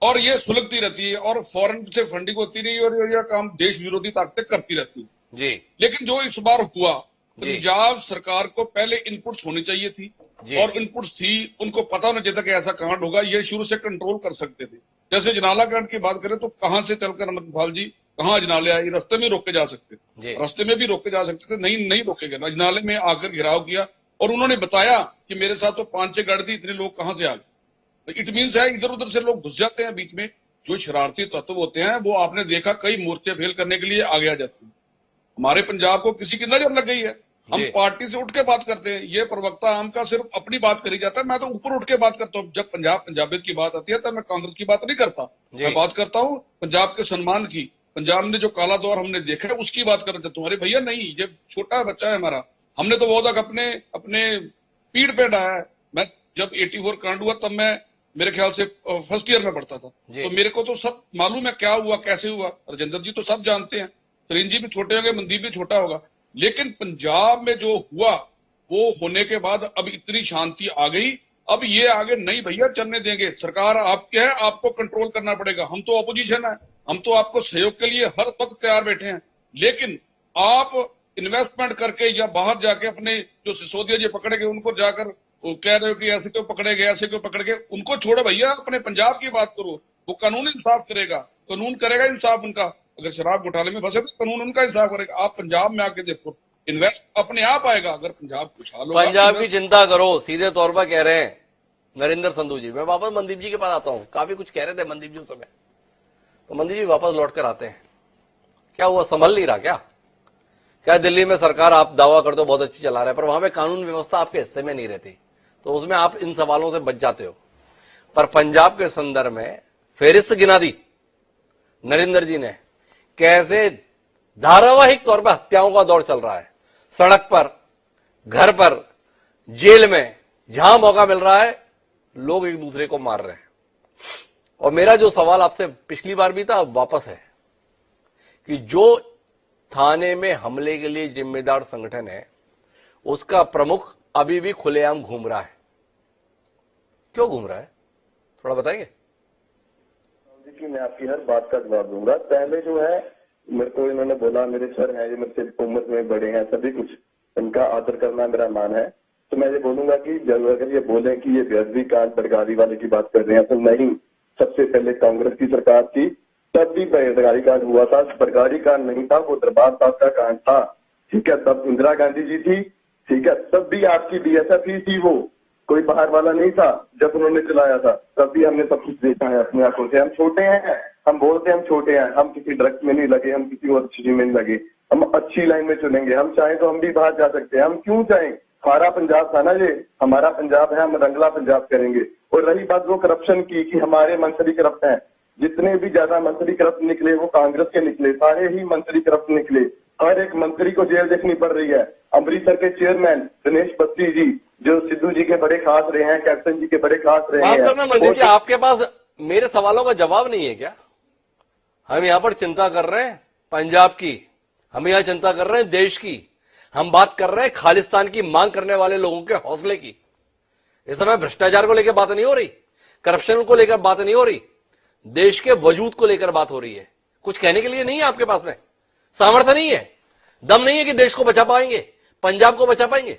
Speaker 1: और
Speaker 7: ये सुलगती रहती है, और फॉरेन से फंडिंग होती रही, और यह काम देश विरोधी ताकतें करती रहती है
Speaker 1: जी।
Speaker 7: लेकिन जो इस बार हुआ, पंजाब सरकार को पहले इनपुट्स होनी चाहिए थी, और इनपुट्स थी, उनको पता होना चाहिए था कि ऐसा कांड होगा, ये शुरू से कंट्रोल कर सकते थे। जैसे जनाला कांड की बात करें तो कहां से चलकर अमृतपाल जी कहां अजनाले आई, रास्ते में रोके जा सकते थे, रास्ते में भी रोके जा सकते थे, नहीं रोके गए। अजनाले में आकर घेराव किया और उन्होंने बताया कि मेरे साथ तो 5-6 गाड़ी थी, इतने लोग कहां से आ गए। इट मीन्स है इधर उधर से लोग घुस जाते हैं बीच में। जो शरारती तत्व होते हैं वो आपने देखा कई मोर्चे फेल करने के लिए आगे आ जाते हैं। हमारे पंजाब को किसी की नजर लग गई है, हम पार्टी से उठ के बात करते हैं। ये प्रवक्ता आम का सिर्फ अपनी बात करी जाता है, मैं तो ऊपर उठ के बात करता हूँ। जब पंजाबियत की बात आती है तो मैं कांग्रेस की बात नहीं करता, मैं बात करता हूँ पंजाब के सम्मान की। पंजाब ने जो काला दौर हमने देखा है उसकी बात करते। तुम्हारे भैया नहीं, ये छोटा बच्चा है हमारा, हमने तो वो तक अपने पीठ पे डाया है। मैं जब 84 कांड हुआ तब मैं मेरे ख्याल से फर्स्ट ईयर में पढ़ता था, तो मेरे को तो सब मालूम है क्या हुआ, कैसे हुआ। राजेंद्र जी तो सब जानते हैं, सरीन जी भी छोटे होंगे, मनदीप भी छोटा होगा। लेकिन पंजाब में जो हुआ वो होने के बाद अब इतनी शांति आ गई, अब ये आगे नहीं भैया चलने देंगे। सरकार आपके है, आपको कंट्रोल करना पड़ेगा। हम तो ऑपोजिशन है, हम तो आपको सहयोग के लिए हर वक्त तैयार बैठे हैं। लेकिन आप इन्वेस्टमेंट करके या बाहर जाके अपने जो सिसोदिया जी पकड़े गए उनको जाकर कह रहे हो कि ऐसे क्यों पकड़े गए, ऐसे क्यों पकड़ गए। उनको छोड़ो भैया, अपने पंजाब की बात करो। वो कानून इंसाफ करेगा, कानून करेगा इंसाफ उनका। अगर शराब घोटाले में फंसे तो कानून उनका इंसाफ करेगा। आप पंजाब में आके देखो, इन्वेस्ट अपने आप आएगा। अगर पंजाब खुशहाल होगा,
Speaker 1: पंजाब की चिंता करो, सीधे तौर पर कह रहे हैं नरेंद्र संधू जी। मैं वापस मनदीप जी के पास आता हूँ, काफी कुछ कह रहे थे मनदीप जी उस समय, तो मनदीप जी वापस लौट कर आते हैं। क्या हुआ, संभल नहीं रहा क्या दिल्ली में सरकार आप दावा करते हो बहुत अच्छी चला रहे हैं, पर वहां पे कानून व्यवस्था आपके हिस्से में नहीं रहती, तो उसमें आप इन सवालों से बच जाते हो। पर पंजाब के संदर्भ में फेरिस्त गिना दी नरेंद्र जी ने, कैसे धारावाहिक तौर पर हत्याओं का दौर चल रहा है। सड़क पर, घर पर, जेल में, जहां मौका मिल रहा है लोग एक दूसरे को मार रहे हैं। और मेरा जो सवाल आपसे पिछली बार भी था, अब वापस है कि जो थाने में हमले के लिए जिम्मेदार संगठन है, उसका प्रमुख अभी भी खुलेआम घूम रहा है। क्यों घूम रहा है, थोड़ा बताएंगे?
Speaker 4: कि मैं आपकी हर बात का जवाब दूंगा। पहले जो है, मेरे को इन्होंने बोला मेरे सर हैं, ये मेरे से उम्र में बड़े हैं, सभी कुछ इनका आदर करना मेरा मान है। तो मैं ये बोलूंगा कि जब अगर ये बोले कि ये बेअदबी कांड बरगारी वाले की बात कर रहे हैं, तो नहीं, सबसे पहले कांग्रेस की सरकार थी, तब भी बरगारी कांड हुआ था। बरगारी कांड नहीं था, वो दरबार साहब का कांड था, ठीक है। तब इंदिरा गांधी जी थी, ठीक है, तब भी आपकी बीएसएफ ही थी, वो कोई बाहर वाला नहीं था। जब उन्होंने चलाया था तब भी हमने सब कुछ देखा है अपनी आंखों से। हम छोटे हैं, हम बोलते हैं हम छोटे हैं, हम किसी ड्रग्स में नहीं लगे, हम किसी और चीज में नहीं लगे, हम अच्छी लाइन में चुनेंगे। हम चाहें तो हम भी बाहर जा सकते हैं, हम क्यों चाहें? हमारा पंजाब था ना, ये हमारा पंजाब है, हम रंगला पंजाब करेंगे। और रही बात वो करप्शन की कि हमारे मंत्री करप्ट हैं, जितने भी ज्यादा मंत्री करप्ट निकले वो कांग्रेस के निकले, सारे ही मंत्री करप्ट निकले। हर एक मंत्री को जेल देखनी पड़ रही है। अमृतसर के चेयरमैन दिनेश बत्ती जी, जो सिद्धू जी के बड़े खास रहे हैं, कैप्टन जी के बड़े खास रहे
Speaker 1: माफ
Speaker 4: हैं।
Speaker 1: करना मंदिर जी, आपके पास मेरे सवालों का जवाब नहीं है क्या? हम यहां पर चिंता कर रहे हैं पंजाब की, हम यहां चिंता कर रहे हैं देश की, हम बात कर रहे हैं खालिस्तान की मांग करने वाले लोगों के हौसले की। इस समय भ्रष्टाचार को लेकर बात नहीं हो रही, करप्शन को लेकर बात नहीं हो रही, देश के वजूद को लेकर बात हो रही है। कुछ कहने के लिए नहीं है आपके पास में, सामर्थ्य नहीं है, दम नहीं है कि देश को बचा पाएंगे, पंजाब को बचा पाएंगे।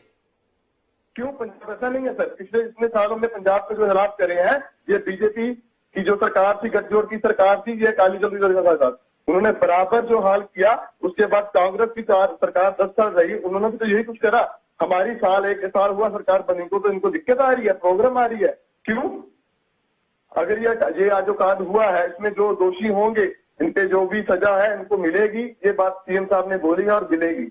Speaker 4: क्यों पंजाब ऐसा नहीं है सर? पिछले इतने सालों में पंजाब के जो हालात करे हैं, ये बीजेपी की जो सरकार थी, गठजोड़ की सरकार थी, ये अकाली दल की सरकार, उन्होंने बराबर जो हाल किया। उसके बाद कांग्रेस की सरकार 10 साल रही, उन्होंने भी तो यही कुछ करा। हमारी साल 1 साल हुआ सरकार बनी को, तो इनको दिक्कत आ रही है, प्रॉब्लम आ रही है। क्यों? अगर ये आज जो कांड हुआ है, इसमें जो दोषी होंगे, इनके जो भी सजा है इनको मिलेगी, ये बात सीएम साहब ने बोली है और मिलेगी।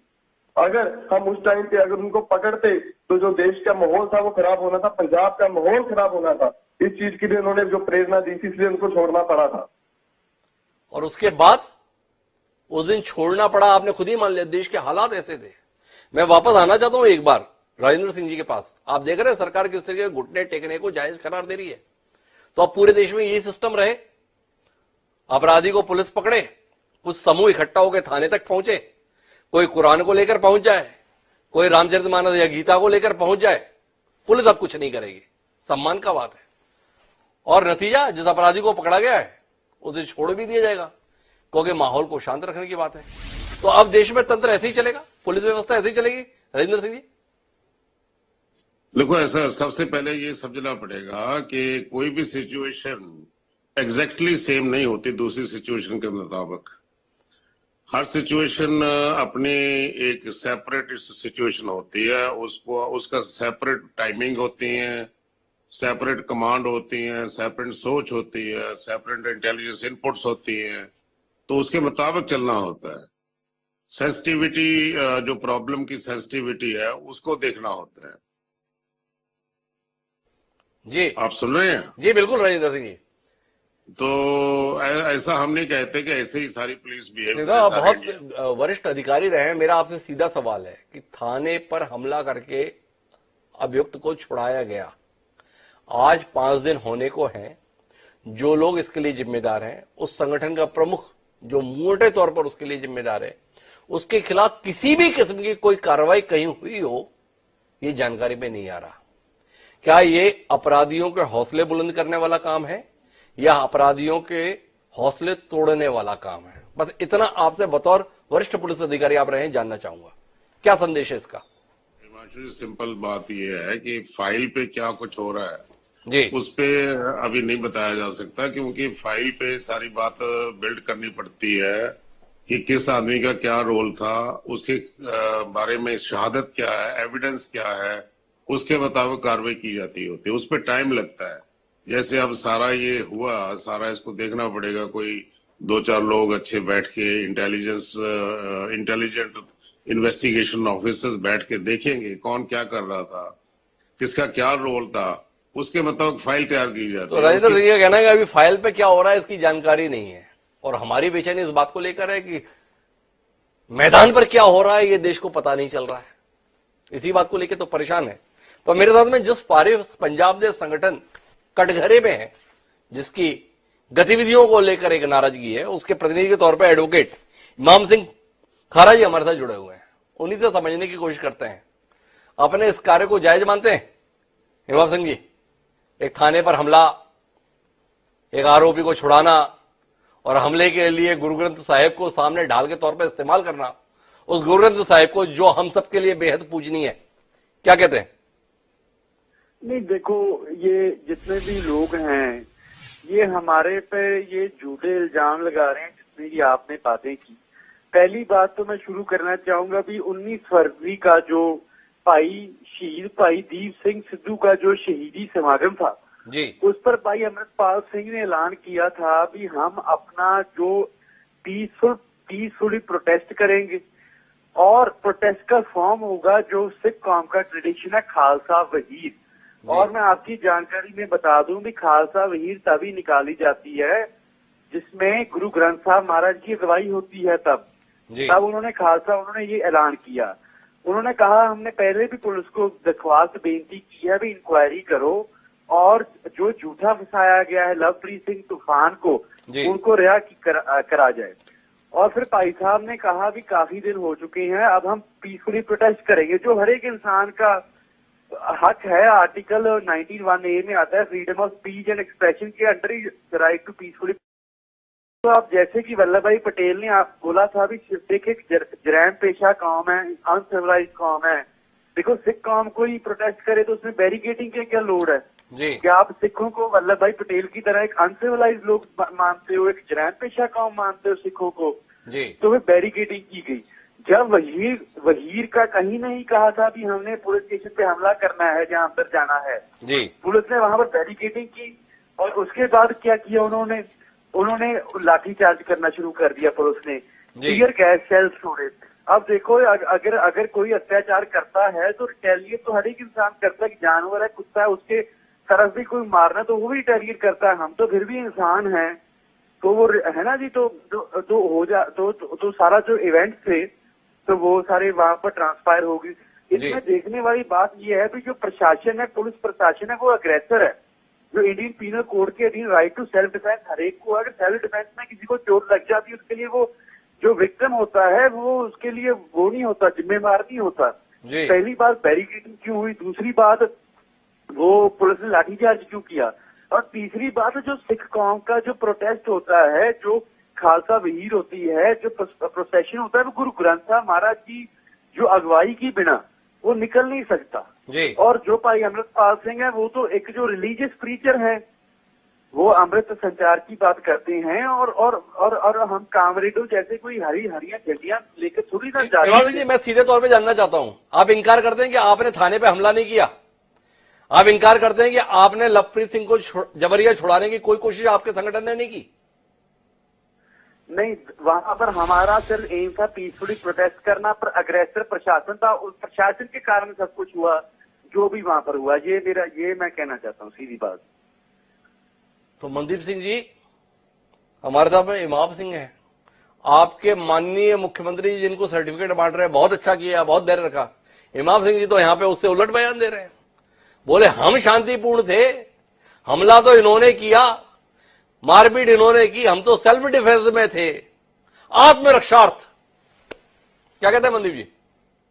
Speaker 4: अगर हम उस टाइम पे अगर उनको पकड़ते तो जो देश का माहौल था वो खराब होना था, पंजाब का माहौल खराब होना था। इस चीज के लिए उन्होंने जो प्रेरणा दी थी, इसलिए उनको छोड़ना पड़ा था।
Speaker 1: और उसके बाद उस दिन छोड़ना पड़ा, आपने खुद ही मान लिया, देश के हालात ऐसे थे। मैं वापस आना चाहता हूं एक बार राजेंद्र सिंह जी के पास। आप देख रहे हैं सरकार किस तरीके घुटने टेकने को जायज करार दे रही है। तो अब पूरे देश में यही सिस्टम रहे, अपराधी को पुलिस पकड़े, कुछ समूह इकट्ठा होकर थाने तक पहुंचे, कोई कुरान को लेकर पहुंच जाए, कोई रामचरितमानस या गीता को लेकर पहुंच जाए, पुलिस अब कुछ नहीं करेगी, सम्मान का बात है। और नतीजा, जिस अपराधी को पकड़ा गया है उसे छोड़ भी दिया जाएगा, क्योंकि माहौल को शांत रखने की बात है। तो अब देश में तंत्र ऐसे ही चलेगा, पुलिस व्यवस्था ऐसे ही चलेगी राजेंद्र सिंह जी?
Speaker 6: देखो, ऐसा सबसे पहले ये समझना पड़ेगा कि कोई भी सिचुएशन एग्जैक्टली सेम नहीं होती दूसरी सिचुएशन के मुताबिक। हर सिचुएशन अपनी एक सेपरेट सिचुएशन होती है, उसको उसका सेपरेट टाइमिंग होती है, सेपरेट कमांड होती है, सेपरेट सोच होती है, सेपरेट इंटेलिजेंस इनपुट्स होती है, तो उसके मुताबिक चलना होता है। सेंसिटिविटी, जो प्रॉब्लम की सेंसिटिविटी है उसको देखना होता है।
Speaker 1: जी
Speaker 6: आप सुन रहे हैं?
Speaker 1: जी बिल्कुल राजेंद्र सिंह जी।
Speaker 6: तो ऐसा हम नहीं कहते कि ऐसे ही सारी पुलिस बिहेव करे,
Speaker 1: आप
Speaker 6: सारे
Speaker 1: बहुत वरिष्ठ अधिकारी रहे हैं, मेरा आपसे सीधा सवाल है कि थाने पर हमला करके अभियुक्त को छुड़ाया गया, आज 5 दिन होने को हैं, जो लोग इसके लिए जिम्मेदार हैं, उस संगठन का प्रमुख जो मोटे तौर पर उसके लिए जिम्मेदार है, उसके खिलाफ किसी भी किस्म की कोई कार्रवाई कहीं हुई हो, ये जानकारी में नहीं आ रहा। क्या ये अपराधियों के हौसले बुलंद करने वाला काम है या अपराधियों के हौसले तोड़ने वाला काम है? बस इतना आपसे बतौर वरिष्ठ पुलिस अधिकारी आप रहे हैं, जानना चाहूंगा क्या संदेश है इसका?
Speaker 6: सिंपल बात यह है कि फाइल पे क्या कुछ हो रहा है
Speaker 1: जी,
Speaker 6: उस पे अभी नहीं बताया जा सकता, क्योंकि फाइल पे सारी बात बिल्ड करनी पड़ती है कि किस आदमी का क्या रोल था, उसके बारे में शहादत क्या है, एविडेंस क्या है, उसके मुताबिक कार्रवाई की जाती होती है। उस पर टाइम लगता है। जैसे अब सारा ये हुआ, सारा इसको देखना पड़ेगा। कोई 2-4 लोग अच्छे बैठ के इंटेलिजेंट इन्वेस्टिगेशन ऑफिसर्स बैठ के देखेंगे कौन क्या कर रहा था, किसका क्या रोल था, उसके मुताबिक फाइल तैयार की जाती
Speaker 1: तो
Speaker 6: है।
Speaker 1: राजेंद्र सिंह ये कहना है कि अभी फाइल पे क्या हो रहा है इसकी जानकारी नहीं है, और हमारी बेचैनी इस बात को लेकर है कि मैदान पर क्या हो रहा है ये देश को पता नहीं चल रहा है। इसी बात को लेकर तो परेशान है। पर मेरे साथ में जिस पारे पंजाब दे संगठन कटघरे में है, जिसकी गतिविधियों को लेकर एक नाराजगी है, उसके प्रतिनिधि के तौर पर एडवोकेट इमाम सिंह खारा जी हमारे साथ जुड़े हुए हैं, उन्हीं से समझने की कोशिश करते हैं। अपने इस कार्य को जायज मानते हैं इमाम सिंह जी? एक थाने पर हमला, एक आरोपी को छुड़ाना और हमले के लिए गुरु ग्रंथ साहिब को सामने ढाल के तौर पर इस्तेमाल करना, उस गुरु ग्रंथ साहिब को जो हम सबके लिए बेहद पूजनीय है, क्या कहते हैं?
Speaker 8: नहीं देखो, ये जितने भी लोग हैं ये हमारे पे ये झूठे इल्जाम लगा रहे हैं जितनी भी आपने बातें की। पहली बात तो मैं शुरू करना चाहूंगा भी 19 फरवरी का जो शहीद भाई दीप सिंह सिद्धू का जो शहीदी समागम था
Speaker 1: जी,
Speaker 8: उस पर भाई अमृतपाल सिंह ने ऐलान किया था भी हम अपना जो पीसफुली प्रोटेस्ट करेंगे और प्रोटेस्ट का फॉर्म होगा जो सिख कौम का ट्रेडिशन है खालसा वहीर। और मैं आपकी जानकारी में बता दूं भी खालसा वहीर तभी निकाली जाती है जिसमें गुरु ग्रंथ साहब महाराज की अगुवाई होती है, तब उन्होंने ये ऐलान किया। उन्होंने कहा हमने पहले भी पुलिस को दरख्वास्त बेनती की है भी इंक्वायरी करो और जो झूठा फंसाया गया है लवप्रीत सिंह तूफान को उनको रिहा करा जाए। और फिर भाई साहब ने कहा भी काफी दिन हो चुके हैं, अब हम पीसफुली प्रोटेस्ट करेंगे, जो हर एक इंसान का हक है। आर्टिकल 19(1)A में आता है freedom of speech and expression के अंडर ही राइट टू पीसफुली। तो आप जैसे कि वल्लभ भाई पटेल ने आप बोला था भी सिख एक जरैम पेशा कौम है, अनसिविलाइज्ड कौम है। देखो सिख कौम को ही प्रोटेस्ट करे तो उसमें बैरिकेडिंग की क्या लोड है? क्या आप सिखों को वल्लभ भाई पटेल की तरह एक अनसिविलाइज्ड लोग मानते हो, एक जरैम पेशा कौम मानते हो सिखों को? तो वे बैरिकेडिंग की गई। जब वहीर का कहीं नहीं कहा था कि हमने पुलिस स्टेशन पे हमला करना है जहां अंदर जाना है, पुलिस ने वहां पर बैरिकेडिंग की और उसके बाद क्या किया उन्होंने लाठीचार्ज करना शुरू कर दिया पुलिस ने, टीयर गैस सेल छोड़े। अब देखो अगर कोई अत्याचार करता है तो रिटेलिएट तो हर एक इंसान करता है, कि जानवर है, कुत्ता है, उसके तरफ भी कोई मारना तो वो भी रिटेलिएट करता है। हम तो फिर भी इंसान हैं, तो वो है ना जी। तो सारा जो इवेंट थे तो वो सारे वहां पर ट्रांसफायर होगी। इसमें देखने वाली बात ये है कि जो प्रशासन है, पुलिस प्रशासन है, वो अग्रेसर है। जो इंडियन पीनल कोड के अधीन राइट टू सेल्फ डिफेंस हर एक को, अगर सेल्फ डिफेंस में किसी को चोट लग जाती है उसके लिए वो जो विक्टिम होता है वो उसके लिए वो नहीं होता, जिम्मेवार नहीं होता। पहली बात बैरिकेडिंग क्यों हुई, दूसरी बात वो पुलिस ने लाठीचार्ज क्यों किया, और तीसरी बात जो सिख कौम का जो प्रोटेस्ट होता है, जो खालसा वहीर होती है, जो प्रोसेशन होता है, वो गुरु ग्रंथ साहब महाराज की जो अगुवाई की बिना वो निकल नहीं सकता। और जो भाई अमृतपाल सिंह है वो तो एक जो रिलीजियस प्रीचर है, वो अमृत संचार की बात करते हैं और हम कामरेडों जैसे कोई हरियां झंडियां लेकर थोड़ी ना जा रहे हैं।
Speaker 1: मैं सीधे तौर पे जानना चाहता हूं, आप इंकार करते हैं कि आपने थाने पे हमला नहीं किया? आप इंकार करते हैं कि आपने लवप्रीत सिंह को जबरिया छुड़ाने की कोई कोशिश आपके संगठन ने नहीं की?
Speaker 8: नहीं, वहां पर हमारा सिर्फ एम था पीसफुली प्रोटेस्ट करना, पर अग्रेसर प्रशासन था। उस प्रशासन के कारण सब कुछ हुआ जो भी वहां पर हुआ। ये मैं कहना चाहता हूँ सीधी बात।
Speaker 1: तो मनदीप सिंह जी हमारे साथ में इमाम सिंह है, आपके माननीय मुख्यमंत्री जी जिनको सर्टिफिकेट बांट रहे हैं, बहुत अच्छा किया, बहुत धैर्य रखा। इमाम सिंह जी तो यहां पे उससे उलट बयान दे रहे हैं, बोले हम शांतिपूर्ण थे, हमला तो इन्होंने किया, मारपीट इन्होंने की, हम तो सेल्फ डिफेंस में थे, आत्मरक्षार्थ। क्या कहते हैं मनदीप जी?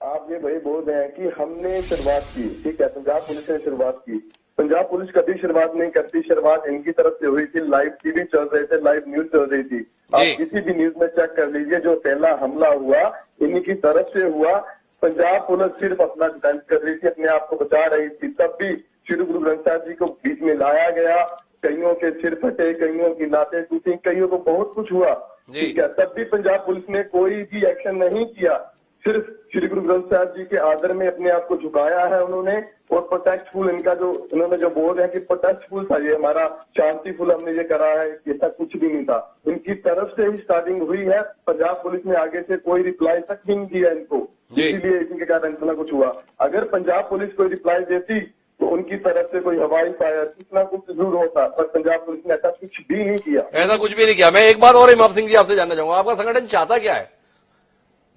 Speaker 4: आप ये भाई बोल रहे हैं कि हमने शुरुआत की, ठीक है, पंजाब पुलिस ने शुरुआत की। पंजाब पुलिस कभी शुरुआत नहीं करती, शुरुआत इनकी तरफ से हुई थी। लाइव टीवी चल रहे थे, लाइव न्यूज चल रही थी। आप किसी भी न्यूज में चेक कर लीजिए, जो पहला हमला हुआ इन्हीं की तरफ से हुआ। पंजाब पुलिस सिर्फ अपना डिफेंस कर रही थी, अपने आप को बचा रही थी। तब भी श्री गुरु ग्रंथ साहब जी को बीच में लाया गया, कईयों के सिर फटे, कईयों की लातें टूटी, कईयों को बहुत कुछ हुआ, ठीक है। तब भी पंजाब पुलिस ने कोई भी एक्शन नहीं किया, सिर्फ श्री गुरु ग्रंथ साहब जी के आदर में अपने आप को झुकाया है उन्होंने। और प्रोटेस्टफुल इनका जो इन्होंने जो बोल रहे हैं कि प्रोटेस्टफुल था, ये हमारा शांतिफुल हमने ये करा है, ऐसा कुछ भी नहीं था। इनकी तरफ से ही स्टार्टिंग हुई है। पंजाब पुलिस ने आगे से कोई रिप्लाई तक भी नहीं दिया इनको, इसीलिए इनके कारण इतना कुछ हुआ। अगर पंजाब पुलिस कोई रिप्लाई देती तो उनकी तरफ से कोई हवाई फायर इतना कुछ जरूर होता, पर पंजाब पुलिस ने ऐसा कुछ भी नहीं किया।
Speaker 1: ऐसा कुछ भी नहीं किया। मैं एक बात और इमाम सिंह जी आपसे जानना चाहूंगा, आपका संगठन चाहता क्या है?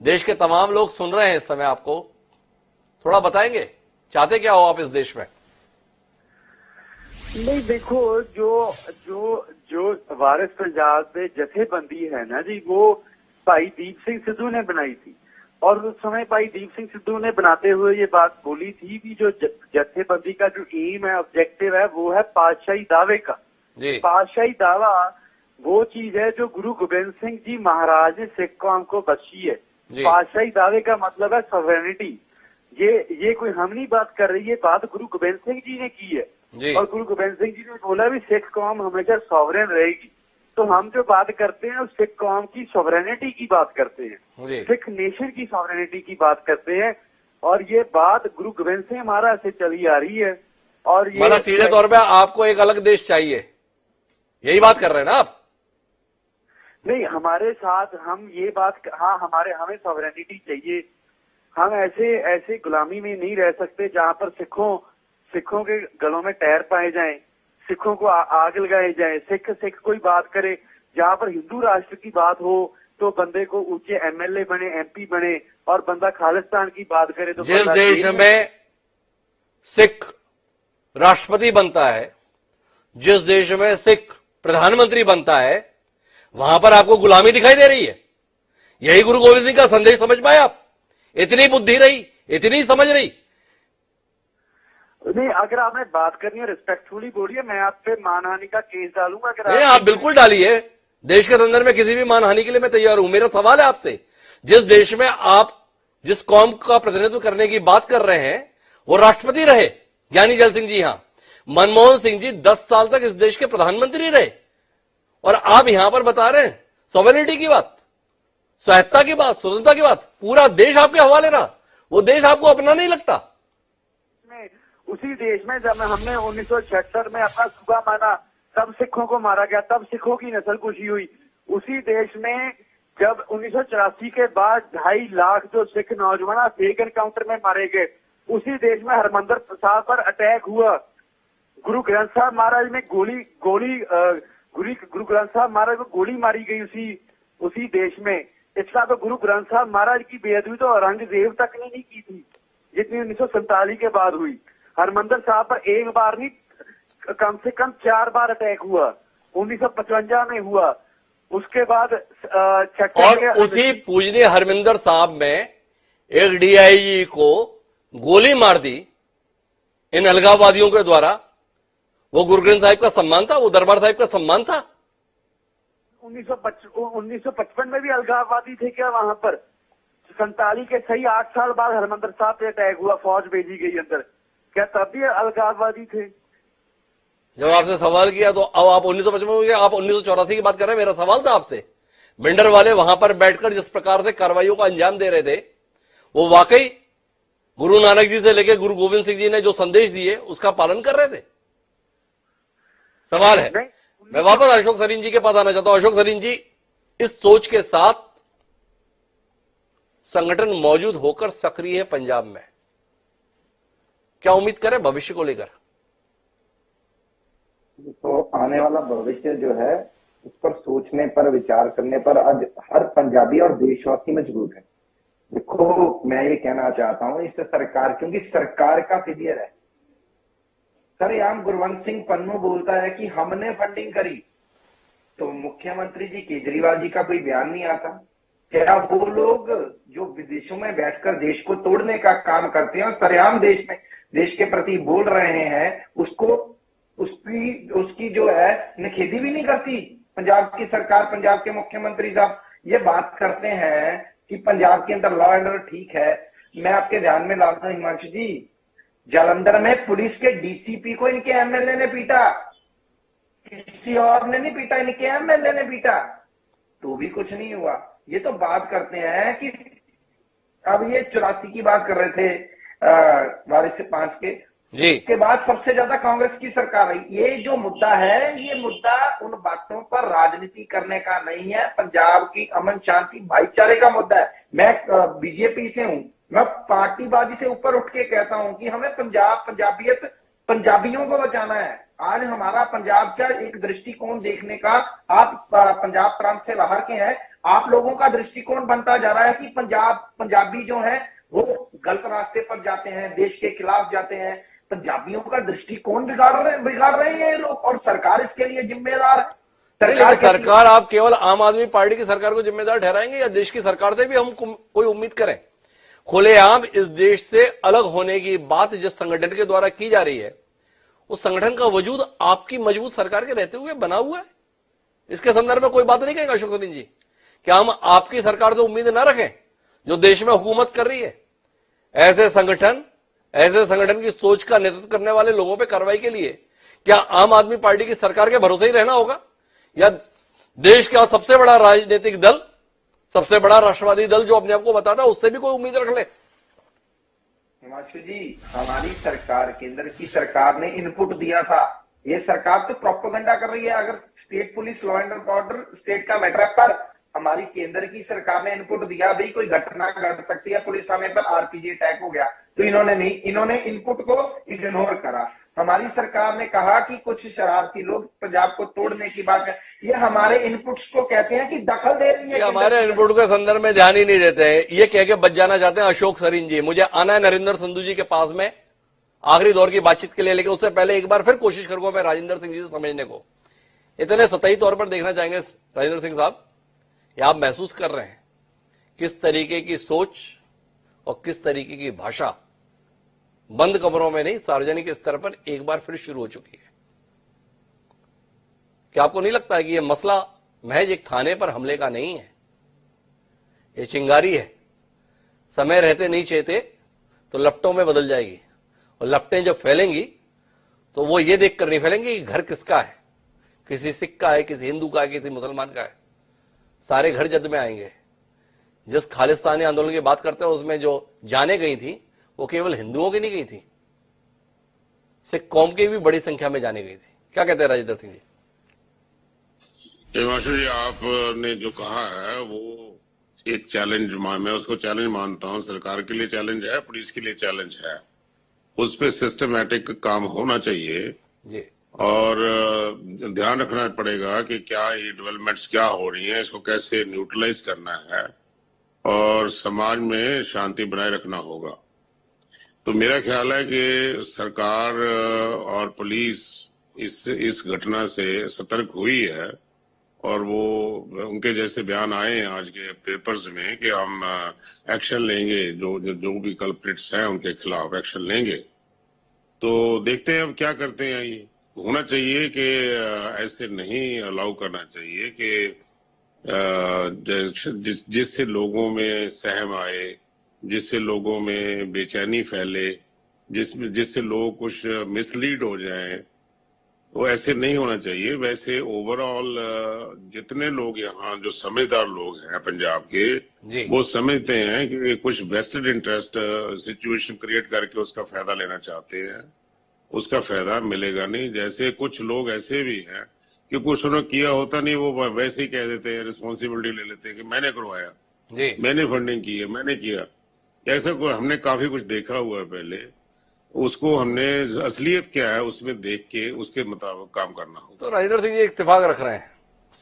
Speaker 1: देश के तमाम लोग सुन रहे हैं इस समय, आपको थोड़ा बताएंगे चाहते क्या हो आप इस देश में?
Speaker 8: नहीं देखो, जो जो जो वारिस पंजाब में जथेबंदी है ना जी, वो भाई दीप सिंह सिद्धू ने बनाई थी। और उस समय भाई दीप सिंह सिद्धू ने बनाते हुए ये बात बोली थी कि जो जथेबंदी का जो एम है, ऑब्जेक्टिव है, वो है पातशाही दावे का। पातशाही दावा वो चीज है जो गुरु गोबिंद सिंह जी महाराज ने सिख कौम को बख्शी है। पातशाही दावे का मतलब है सॉवरेनिटी। ये कोई हम नहीं बात कर रही है, बात गुरु गोबिंद सिंह जी ने की है। और गुरु गोबिंद सिंह जी ने बोला भी सिख कौम हमेशा सॉवरेन रहेगी। तो हम जो बात करते हैं सिख कौम की सॉवरेनिटी की बात करते हैं, सिख नेशन की सॉवरेनिटी की बात करते हैं। और ये बात गुरु गोबिंद सिंह महाराज से चली आ रही है। और ये
Speaker 1: मतलब सीधे तौर पे आपको एक अलग देश चाहिए, यही बात कर रहे हैं ना आप?
Speaker 8: नहीं, हमारे साथ हम ये बात, हाँ, हमें सॉवरेनिटी चाहिए। हम ऐसे गुलामी में नहीं रह सकते जहाँ पर सिखों के गलों में टैर पाए जाएं, सिखों को आग लगाए जाए। सिख कोई बात करे, जहाँ पर हिंदू राष्ट्र की बात हो तो बंदे को ऊंचे एमएलए बने, एमपी बने, और बंदा खालिस्तान की बात करे तो
Speaker 1: जिस देश में सिख राष्ट्रपति बनता है, जिस देश में सिख प्रधानमंत्री बनता है, वहां पर आपको गुलामी दिखाई दे रही है। यही गुरु गोविंद सिंह का संदेश समझ पाए आप? इतनी बुद्धि रही, इतनी समझ रही?
Speaker 8: नहीं, अगर आपने बात करनी है रिस्पेक्टफुली बोलिए, मैं आप पे मानहानि का केस डालूंगा। अगर
Speaker 1: नहीं, आप बिल्कुल डालिए। देश के संदर्भ में किसी भी मानहानि के लिए मैं तैयार हूं। मेरा सवाल है आपसे, जिस देश में आप जिस कौम का प्रतिनिधित्व करने की बात कर रहे हैं वो राष्ट्रपति रहे, ज्ञानी जैल सिंह जी, यहां मनमोहन सिंह जी 10 साल तक इस देश के प्रधानमंत्री रहे, और आप यहां पर बता रहे हैं सॉवरेनिटी की बात, स्वायत्ता की बात, स्वतंत्रता की बात। पूरा देश आपके हवाले रहा, वो देश आपको अपना नहीं लगता?
Speaker 8: उसी देश में जब हमने 1976 में अपना सूबा माना, तब सिखों को मारा गया, तब सिखों की नस्ल कुशी हुई। उसी देश में जब 1984 के बाद 2.5 लाख जो सिख नौजवान फेक एनकाउंटर में मारे गए, उसी देश में हरमंदिर साहब पर अटैक हुआ। गुरु ग्रंथ साहब महाराज में गुरु ग्रंथ साहब महाराज को गोली मारी गई उसी देश में। इसका तो गुरु ग्रंथ साहब महाराज की बेअदबी तो औरंगजेब तक ने नहीं की थी जितनी 1947 के बाद हुई। हरमंदिर साहब पर एक बार नहीं, कम से कम 4 बार अटैक हुआ। 1955 में हुआ, उसके बाद
Speaker 1: और उसी पूजनीय हरमिंदर साहब में एक डीआईजी को गोली मार दी इन अलगाववादियों के द्वारा। वो गुरु ग्रंथ साहिब का सम्मान था, वो दरबार साहिब का सम्मान था।
Speaker 8: 1955 में भी अलगाववादी थे क्या वहां पर? 47 के सही 8 साल बाद हरमंदिर साहब पे अटैक हुआ, फौज भेजी गई अंदर, क्या तब भी अलगाववादी थे?
Speaker 1: जब आपसे सवाल किया तो अब आप 1955 में, आप 1984 की बात कर रहे हैं। मेरा सवाल था आपसे, बिंडर वाले वहां पर बैठकर जिस प्रकार से कार्रवाइयों को अंजाम दे रहे थे, वो वाकई गुरु नानक जी से लेकर गुरु गोविंद सिंह जी ने जो संदेश दिए उसका पालन कर रहे थे? सवाल है। मैं वापस अशोक सरीन जी के पास आना चाहता हूं। अशोक सरीन जी, इस सोच के साथ संगठन मौजूद होकर सक्रिय है पंजाब में, क्या उम्मीद करें भविष्य को लेकर?
Speaker 5: तो आने वाला भविष्य जो है उस पर सोचने पर, विचार करने पर आज हर पंजाबी और देशवासी मजबूर है। देखो, मैं ये कहना चाहता हूं इस सरकार, क्योंकि सरकार का फेलियर है। सरेआम गुरवंत सिंह पन्नू बोलता है कि हमने फंडिंग करी, तो मुख्यमंत्री जी केजरीवाल जी का कोई बयान नहीं आता। क्या वो लोग जो विदेशों में बैठकर देश को तोड़ने का काम करते हैं और सरेआम देश के प्रति बोल रहे हैं, उसकी जो है निखेधी भी नहीं करती पंजाब की सरकार, पंजाब के मुख्यमंत्री साहब? ये बात करते हैं कि पंजाब के अंदर लॉ एंड ऑर्डर ठीक है। मैं आपके ध्यान में लाता हूं हिमांशु जी, जालंधर में पुलिस के डीसीपी को इनके एमएलए ने पीटा, किसी और ने नहीं पीटा, इनके एमएलए ने पीटा, तो भी कुछ नहीं हुआ। ये तो बात करते हैं कि अब ये 84 की बात कर रहे थे, वारिस से 5 के जी के बाद सबसे ज्यादा कांग्रेस की सरकार रही। ये जो मुद्दा है, ये मुद्दा उन बातों पर राजनीति करने का नहीं है, पंजाब की अमन शांति भाईचारे का मुद्दा है। मैं बीजेपी से हूं, मैं पार्टीबाजी से ऊपर उठ के कहता हूं कि हमें पंजाबियत, पंजाबियों को बचाना है। आज हमारा पंजाब का एक दृष्टिकोण देखने का, आप पंजाब प्रांत से बाहर के हैं, आप लोगों का दृष्टिकोण बनता जा रहा है कि पंजाबी जो है वो गलत रास्ते पर जाते हैं, देश के खिलाफ जाते हैं, पंजाबियों का दृष्टिकोण बिगाड़ रहे हैं ये लोग, और सरकार इसके लिए जिम्मेदार है।
Speaker 1: लेकिन सरकार, आप केवल आम आदमी पार्टी की सरकार को जिम्मेदार ठहराएंगे या देश की सरकार से भी हम कोई उम्मीद करें? खुलेआम इस देश से अलग होने की बात जिस संगठन के द्वारा की जा रही है, उस संगठन का वजूद आपकी मजबूत सरकार के रहते हुए बना हुआ है। इसके संदर्भ में कोई बात नहीं कहेंगे अशोक सरीन जी? क्या हम आपकी सरकार से उम्मीद ना रखें जो देश में हुकूमत कर रही है? ऐसे संगठन की सोच का नेतृत्व करने वाले लोगों पे कार्रवाई के लिए क्या आम आदमी पार्टी की सरकार के भरोसे ही रहना होगा, या देश का सबसे बड़ा राजनीतिक दल, सबसे बड़ा राष्ट्रवादी दल जो अपने आप को बताता है, उससे भी कोई उम्मीद रख ले?
Speaker 5: हिमांशु जी, हमारी सरकार, केंद्र की सरकार ने इनपुट दिया था। ये सरकार तो प्रोपेगेंडा कर रही है। अगर state police, law and order state का मैटर है, पर हमारी केंद्र की सरकार ने इनपुट दिया, भाई कोई घटना घट सकती है, पुलिस थाने पर आरपीजी अटैक हो गया, तो इन्होंने नहीं, इन्होंने इनपुट को इग्नोर करा। हमारी सरकार ने कहा कि कुछ शरारती लोग पंजाब को तोड़ने की बात है, ये हमारे इनपुट्स को कहते हैं कि दखल दे रही है।
Speaker 1: हमारे इनपुट के संदर्भ में ध्यान ही नहीं देते हैं, ये कह के बच जाना चाहते हैं अशोक सरीन जी। मुझे आना है नरेंद्र संधू जी के पास में आखिरी दौर की बातचीत के लिए, लेकिन उससे पहले एक बार फिर कोशिश करूंगा मैं राजेंद्र सिंह जी से समझने को। इतने सतही तौर पर देखना चाहेंगे राजेंद्र सिंह साहब, आप महसूस कर रहे हैं किस तरीके की सोच और किस तरीके की भाषा बंद कमरों में नहीं, सार्वजनिक स्तर पर एक बार फिर शुरू हो चुकी है? क्या आपको नहीं लगता है कि यह मसला महज एक थाने पर हमले का नहीं है? यह चिंगारी है, समय रहते नहीं चेते तो लपटों में बदल जाएगी, और लपटें जब फैलेंगी तो वो ये देखकर नहीं फैलेंगी कि घर किसका है, किसी सिख का है, किसी हिंदू का है, किसी मुसलमान का है। सारे घर जद में आएंगे। जिस खालिस्तानी आंदोलन की बात करते हैं उसमें जो जाने गई थी वो केवल हिंदुओं की नहीं गई थी, सिख कौम की भी बड़ी संख्या में जाने गई थी। क्या कहते हैं राजेंद्र सिंह जी?
Speaker 6: हिमांशु जी, आपने जो कहा है वो एक चैलेंज, मैं उसको चैलेंज मानता हूँ। सरकार के लिए चैलेंज है, पुलिस के लिए चैलेंज है। उस पर सिस्टमैटिक काम होना चाहिए
Speaker 1: जी,
Speaker 6: और ध्यान रखना पड़ेगा कि क्या ये डेवलपमेंट्स क्या हो रही हैं, इसको कैसे न्यूट्रलाइज करना है और समाज में शांति बनाए रखना होगा। तो मेरा ख्याल है कि सरकार और पुलिस इस घटना से सतर्क हुई है, और वो उनके जैसे बयान आए हैं आज के पेपर्स में कि हम एक्शन लेंगे, जो भी कल्प्रिट्स हैं उनके खिलाफ एक्शन लेंगे। तो देखते हैं अब क्या करते हैं। ये होना चाहिए कि ऐसे नहीं अलाउ करना चाहिए कि जिससे लोगों में सहम आए, जिससे लोगों में बेचैनी फैले, जिससे लोग कुछ मिसलीड हो जाएं, वो ऐसे नहीं होना चाहिए। वैसे ओवरऑल जितने लोग यहाँ जो समझदार लोग हैं पंजाब के, वो समझते हैं कि कुछ वेस्टेड इंटरेस्ट सिचुएशन क्रिएट करके उसका फायदा लेना चाहते हैं, उसका फायदा मिलेगा नहीं। जैसे कुछ लोग ऐसे भी हैं कि कुछ उन्होंने किया होता नहीं, वो वैसे ही कह देते हैं, रिस्पॉन्सिबिलिटी ले लेते हैं कि मैंने करवाया, मैंने फंडिंग की है, मैंने किया। ऐसा कोई हमने काफी कुछ देखा हुआ है पहले, उसको हमने असलियत क्या है उसमें देख के उसके मुताबिक काम करना होगा।
Speaker 1: तो राजेंद्र सिंह जी इत्तेफाक रख रहे हैं,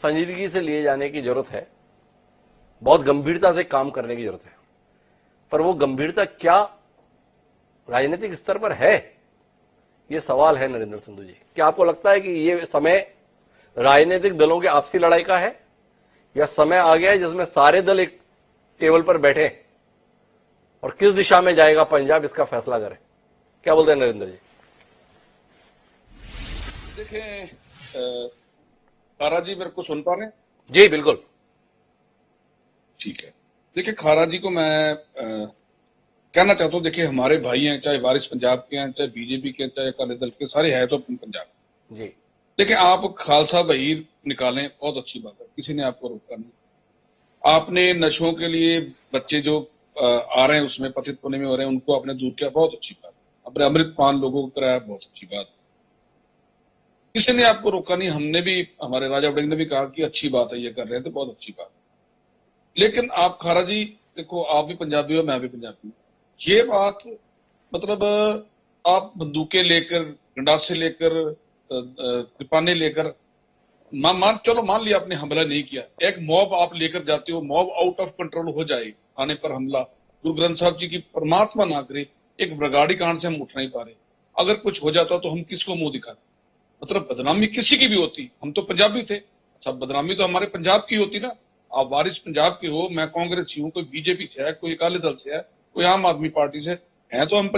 Speaker 1: संजीदगी से लिए जाने की जरूरत है, बहुत गंभीरता से काम करने की जरूरत है, पर वो गंभीरता क्या राजनीतिक स्तर पर है, ये सवाल है नरेंद्र संधू जी। क्या आपको लगता है कि ये समय राजनीतिक दलों के आपसी लड़ाई का है, या समय आ गया है जिसमें सारे दल एक टेबल पर बैठे और किस दिशा में जाएगा पंजाब इसका फैसला करें? क्या बोलते हैं नरेंद्र जी?
Speaker 7: देखें, खारा जी मेरे को सुन पा रहे हैं?
Speaker 1: जी बिल्कुल,
Speaker 7: ठीक है। देखिए, खारा जी को मैं कहना चाहता हूँ, देखिए हमारे भाई हैं, चाहे वारिस पंजाब के हैं, चाहे बीजेपी के, चाहे अकाली दल के, सारे हैं तो पंजाब।
Speaker 1: जी
Speaker 7: देखिए, आप खालसा वहीर निकालें, बहुत अच्छी बात है, किसी ने आपको रोका नहीं। आपने नशों के लिए बच्चे जो आ रहे हैं उसमें पतित होने में हो रहे हैं, उनको आपने दूर किया, बहुत अच्छी बात। अपने अमृतपान लोगों को कराया, बहुत अच्छी बात। किसी ने आपको रोका नहीं, हमने भी, हमारे राजा वड़िंग ने भी कहा कि अच्छी बात है, ये कर रहे हैं तो बहुत अच्छी बात। लेकिन आप खारा जी देखो, आप भी पंजाबी हो, मैं भी पंजाबी हूँ, ये बात मतलब आप बंदूकें लेकर, गंडासे लेकर, कृपाने लेकर, चलो मान लिया आपने हमला नहीं किया, एक मॉब आप लेकर जाते हो, मॉब आउट ऑफ कंट्रोल हो जाए, थाने पर हमला, गुरु ग्रंथ साहब जी की परमात्मा ना करे, एक बरगाड़ी कांड से हम उठ नहीं पा रहे, अगर कुछ हो जाता तो हम किसको मुंह दिखाते? मतलब बदनामी किसी की भी होती, हम तो पंजाबी थे, अच्छा बदनामी तो हमारे पंजाब की होती ना। आप वारिस पंजाब के हो, मैं कांग्रेसी हूँ, कोई बीजेपी से है, कोई अकाली दल से है, कोई आम आदमी पार्टी से है, तो हम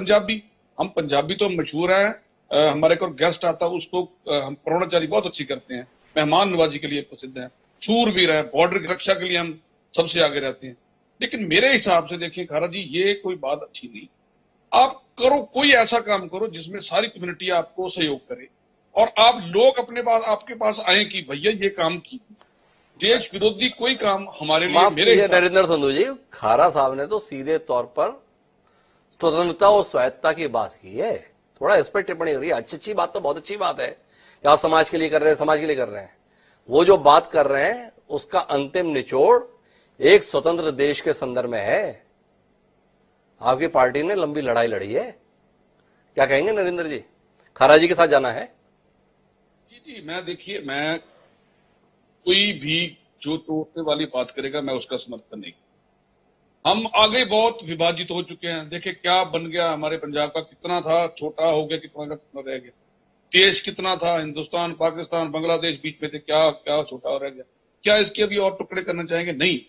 Speaker 7: पंजाबी तो मशहूर है। हमारे को गेस्ट आता उसको हम प्रोणाचारी बहुत अच्छी करते हैं, मेहमान नवाजी के लिए प्रसिद्ध है, शूरवीर है, बॉर्डर की रक्षा के लिए हम सबसे आगे रहते हैं। लेकिन मेरे हिसाब से देखिए खारा जी, ये कोई बात अच्छी नहीं। आप करो कोई ऐसा काम करो जिसमें सारी कम्युनिटी आपको सहयोग करे और आप लोग अपने पास आपके पास आए कि भैया ये काम की। देश विरोधी कोई काम हमारे लिए
Speaker 1: माफ
Speaker 7: मेरे
Speaker 1: कीजिए
Speaker 7: हिसाब
Speaker 1: नरेंद्र संधू जी, खारा साहब ने तो सीधे तौर पर स्वतंत्रता और स्वायत्ता की बात की है। थोड़ा इस पर टिप्पणी करिए। अच्छी बात तो बहुत अच्छी बात है कि आप समाज के लिए कर रहे हैं, समाज के लिए कर रहे हैं। वो जो बात कर रहे हैं उसका अंतिम निचोड़ एक स्वतंत्र देश के संदर्भ में है। आपकी पार्टी ने लंबी लड़ाई लड़ी है। क्या कहेंगे नरेंद्र जी? खारा जी के साथ जाना है?
Speaker 7: जी मैं देखिए, मैं कोई भी जो तोड़ने वाली बात करेगा मैं उसका समर्थन नहीं। हम आगे बहुत विभाजित हो चुके हैं। देखिए क्या बन गया हमारे पंजाब का, कितना था छोटा हो गया, कितना का कितना रह गया। देश कितना था, हिंदुस्तान, पाकिस्तान, बांग्लादेश बीच में थे, क्या क्या छोटा रह गया। क्या इसके अभी और टुकड़े करना चाहेंगे? नहीं।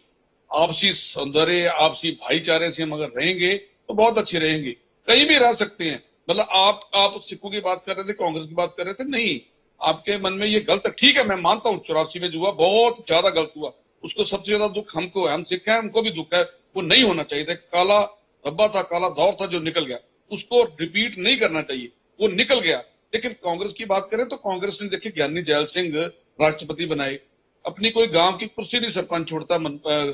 Speaker 7: आपसी सौंदर्य, आपसी भाईचारे से हम अगर रहेंगे तो बहुत अच्छे रहेंगे। कहीं भी रह सकते हैं। मतलब आप सिखों की बात कर रहे थे, कांग्रेस की बात कर रहे थे, नहीं, आपके मन में ये गलत है। ठीक है, मैं मानता हूँ 84 में जो हुआ बहुत ज्यादा गलत हुआ, उसको सबसे ज्यादा दुख हमको है, हम सिख हैं, हमको भी दुख है। वो नहीं होना चाहिए था। काला धब्बा था, काला दौर था जो निकल गया, उसको रिपीट नहीं करना चाहिए, वो निकल गया। लेकिन कांग्रेस की बात करें तो कांग्रेस ने देखिए ज्ञानी जैल सिंह राष्ट्रपति बनाए, अपनी कोई गांव की कुर्सी नहीं सरपंच छोड़ता।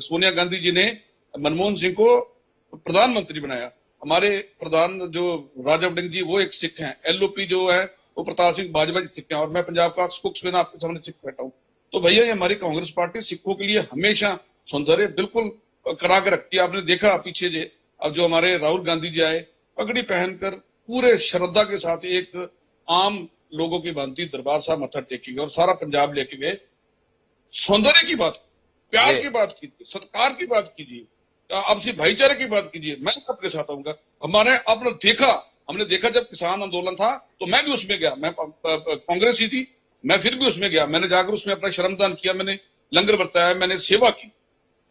Speaker 7: सोनिया गांधी जी ने मनमोहन सिंह को प्रधानमंत्री बनाया। हमारे प्रधान जो राजा वड़िंग जी वो एक सिख हैं, एलओपी जो है वो प्रताप सिंह बाजवा जी सिख हैं, और मैं पंजाब का स्पोक्समैन आपके सामने सिख बैठा हूँ। तो भैया ये हमारी कांग्रेस पार्टी सिखों के लिए हमेशा सौंदर्य बिल्कुल करा के रखती है। आपने देखा पीछे जे अब जो हमारे राहुल गांधी जी आए, पगड़ी पहनकर पूरे श्रद्धा के साथ एक आम लोगों की भांति दरबार साहब मत्था टेकेंगे और सारा पंजाब लेके गए। सौंदर्य की बात, प्यार की बात कीजिए, सत्कार की बात कीजिए, आपसी भाईचारे की बात कीजिए। मैं सबके साथ आऊंगा। हमने देखा जब किसान आंदोलन था तो मैं भी उसमें गया, मैं कांग्रेस ही थी, मैं फिर भी उसमें गया, मैंने जाकर उसमें अपना श्रमदान किया, मैंने लंगर बरताया, मैंने सेवा की।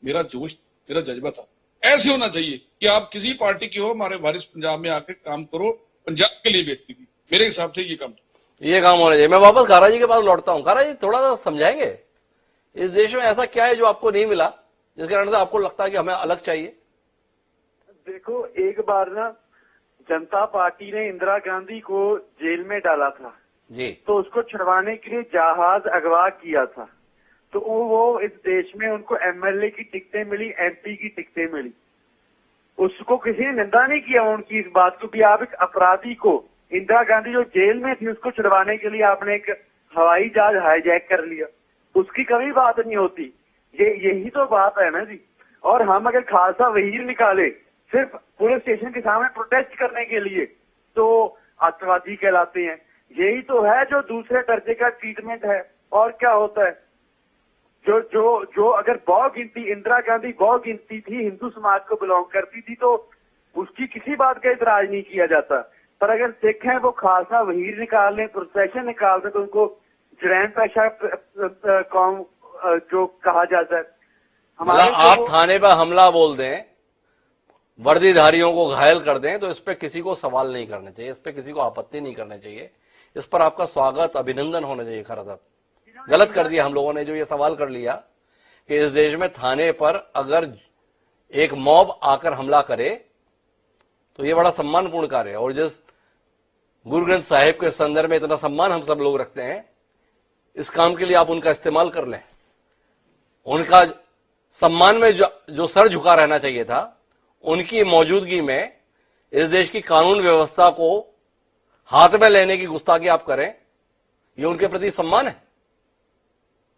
Speaker 7: मेरा जोश, मेरा जज्बा था। ऐसे होना चाहिए कि आप किसी पार्टी की हो, हमारे वारिस पंजाब में आकर काम करो, पंजाब के लिए व्यक्ति की। मेरे हिसाब से ये काम
Speaker 1: होना चाहिए। मैं वापस खारा जी के पास लौटता हूं। खारा जी थोड़ा सा समझाएंगे, इस देश में ऐसा क्या है जो आपको नहीं मिला, जिस कारण से आपको लगता है कि हमें अलग चाहिए?
Speaker 8: देखो, एक बार ना जनता पार्टी ने इंदिरा गांधी को जेल में डाला था
Speaker 1: जी,
Speaker 8: तो उसको छुड़वाने के लिए जहाज अगवा किया था। तो वो इस देश में उनको एमएलए की टिकटें मिली, एमपी की टिकटें मिली। उसको किसी ने निंदा नहीं किया उनकी इस बात को भी। आप एक अपराधी को, इंदिरा गांधी जो जेल में थी, उसको छुड़वाने के लिए आपने एक हवाई जहाज हाईजैक कर लिया, उसकी कभी बात नहीं होती। यही तो बात है ना जी। और हम अगर खालसा वहीर निकाले सिर्फ पुलिस स्टेशन के सामने प्रोटेस्ट करने के लिए तो आतंकवादी कहलाते हैं। यही तो है जो दूसरे दर्जे का ट्रीटमेंट है। और क्या होता है, जो अगर बहु गिनती, इंदिरा गांधी बहु गिनती थी, हिंदू समाज को बिलोंग करती थी, तो उसकी किसी बात का इतराज नहीं किया जाता। पर अगर सिख हैं वो खालसा वहीर निकाल लें, प्रोसेशन निकाल दें, तो उनको जरैन पेशा कौम जो कहा जाता है।
Speaker 1: मतलब आप थाने पर हमला बोल दें, वर्दीधारियों को घायल कर दें, तो इस पे किसी को सवाल नहीं करना चाहिए, इस पे किसी को आपत्ति नहीं करना चाहिए, इस पर आपका स्वागत, अभिनंदन होना चाहिए। खारा साहब, गलत कर दिया हम लोगों ने जो ये सवाल कर लिया कि इस देश में थाने पर अगर एक मॉब आकर हमला करे तो ये बड़ा सम्मानपूर्ण कार्य है। और जिस गुरु ग्रंथ साहिब के संदर्भ में इतना सम्मान हम सब लोग रखते हैं, इस काम के लिए आप उनका इस्तेमाल कर लें। उनका सम्मान में जो सर झुका रहना चाहिए था, उनकी मौजूदगी में इस देश की कानून व्यवस्था को हाथ में लेने की गुस्ताखी आप करें, ये उनके प्रति सम्मान है।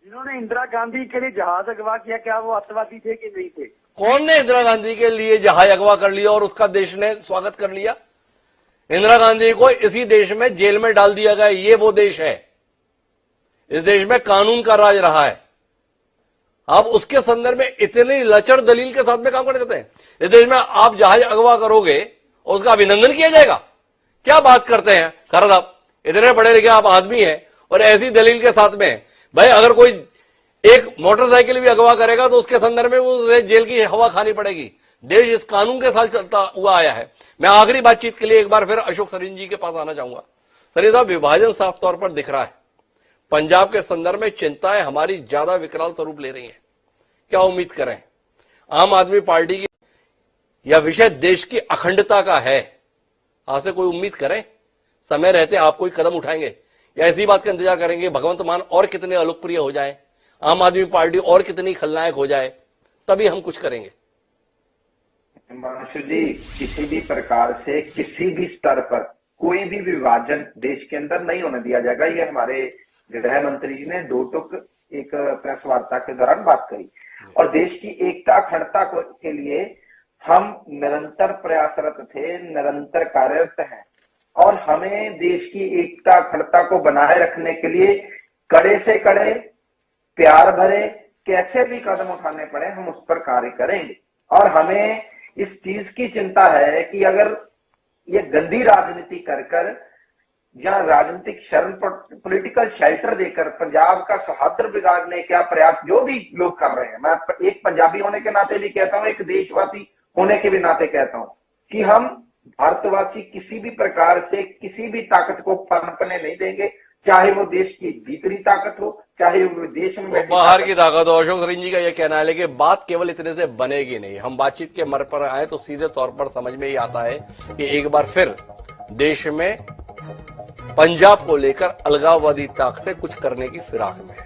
Speaker 8: जिन्होंने इंदिरा गांधी के लिए जहाज अगवा किया, क्या वो आतंकवादी थे कि नहीं थे?
Speaker 1: कौन ने इंदिरा गांधी के लिए जहाज अगवा कर लिया और उसका देश ने स्वागत कर लिया? इंदिरा गांधी को इसी देश में जेल में डाल दिया गया। ये वो देश है, इस देश में कानून का राज रहा है। आप उसके संदर्भ में इतनी लचर दलील के साथ में काम करते हैं। इस देश में आप जहाज अगवा करोगे और उसका अभिनंदन किया जाएगा? क्या बात करते हैं खैर साहब, इतने पढ़े लिखे आप आदमी हैं और ऐसी दलील के साथ में भाई अगर कोई एक मोटरसाइकिल भी अगवा करेगा तो उसके संदर्भ में उसे जेल की हवा खानी पड़ेगी। देश इस कानून के साथ चलता हुआ आया है। मैं आखिरी बातचीत के लिए एक बार फिर अशोक सरीन जी के पास आना चाहूंगा। सरीन साहब, विभाजन साफ तौर पर दिख रहा है। पंजाब के संदर्भ में चिंताएं हमारी ज्यादा विकराल स्वरूप ले रही हैं। क्या उम्मीद करें? आम आदमी पार्टी की यह विषय देश की अखंडता का है, आपसे कोई उम्मीद करें? समय रहते आप कोई कदम उठाएंगे या ऐसी बात का इंतजार करेंगे भगवंत मान और कितने अलोकप्रिय हो जाए, आम आदमी पार्टी और कितनी खलनायक हो जाए, तभी हम कुछ करेंगे?
Speaker 5: हिमांशु जी, किसी भी प्रकार से किसी भी स्तर पर कोई भी विभाजन देश के अंदर नहीं होने दिया जाएगा। ये हमारे गृह मंत्री जी ने दो टुक एक प्रेस वार्ता के दौरान बात करी। और देश की एकता अखंडता के लिए हम निरंतर प्रयासरत थे, निरंतर कार्यरत हैं और हमें देश की एकता अखंडता को बनाए रखने के लिए कड़े से कड़े प्यार भरे कैसे भी कदम उठाने पड़े हम उस पर कार्य करेंगे। और हमें इस चीज की चिंता है कि अगर ये गंदी राजनीति कर कर या राजनीतिक शरण पॉलिटिकल शेल्टर देकर पंजाब का सौहार्द बिगाड़ने का प्रयास जो भी लोग कर रहे हैं, मैं एक पंजाबी होने के नाते भी कहता हूं, एक देशवासी होने के भी नाते कहता हूं कि हम भारतवासी किसी भी प्रकार से किसी भी ताकत को पनपने नहीं देंगे, चाहे वो देश की भीतरी ताकत हो, चाहे वो देश में
Speaker 1: बाहर की ताकत हो। अशोक सरीन जी का यह कहना है, लेकिन बात केवल इतने से बनेगी नहीं। हम बातचीत के मर पर आए तो सीधे तौर पर समझ में ही आता है कि एक बार फिर देश में पंजाब को लेकर अलगाववादी ताकतें कुछ करने की फिराक में है।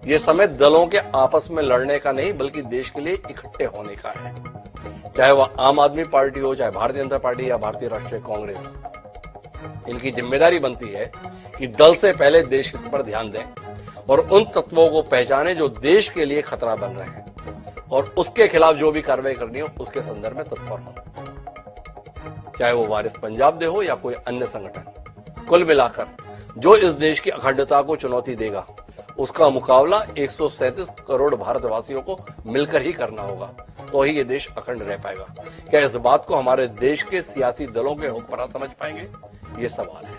Speaker 1: यह समय दलों के आपस में लड़ने का नहीं बल्कि देश के लिए इकट्ठे होने का है। चाहे वह आम आदमी पार्टी हो, चाहे भारतीय जनता पार्टी या भारतीय राष्ट्रीय कांग्रेस, इनकी जिम्मेदारी बनती है कि दल से पहले देश हित पर ध्यान दें और उन तत्वों को पहचानें जो देश के लिए खतरा बन रहे हैं और उसके खिलाफ जो भी कार्रवाई करनी हो उसके संदर्भ में तत्पर हो, चाहे वो वारिस पंजाब दे हो या कोई अन्य संगठन। कुल मिलाकर जो इस देश की अखंडता को चुनौती देगा उसका मुकाबला 137 करोड़ भारतवासियों को मिलकर ही करना होगा, तो ही ये देश अखंड रह पाएगा। क्या इस बात को हमारे देश के सियासी दलों के हुक्मरान समझ पाएंगे? ये सवाल है।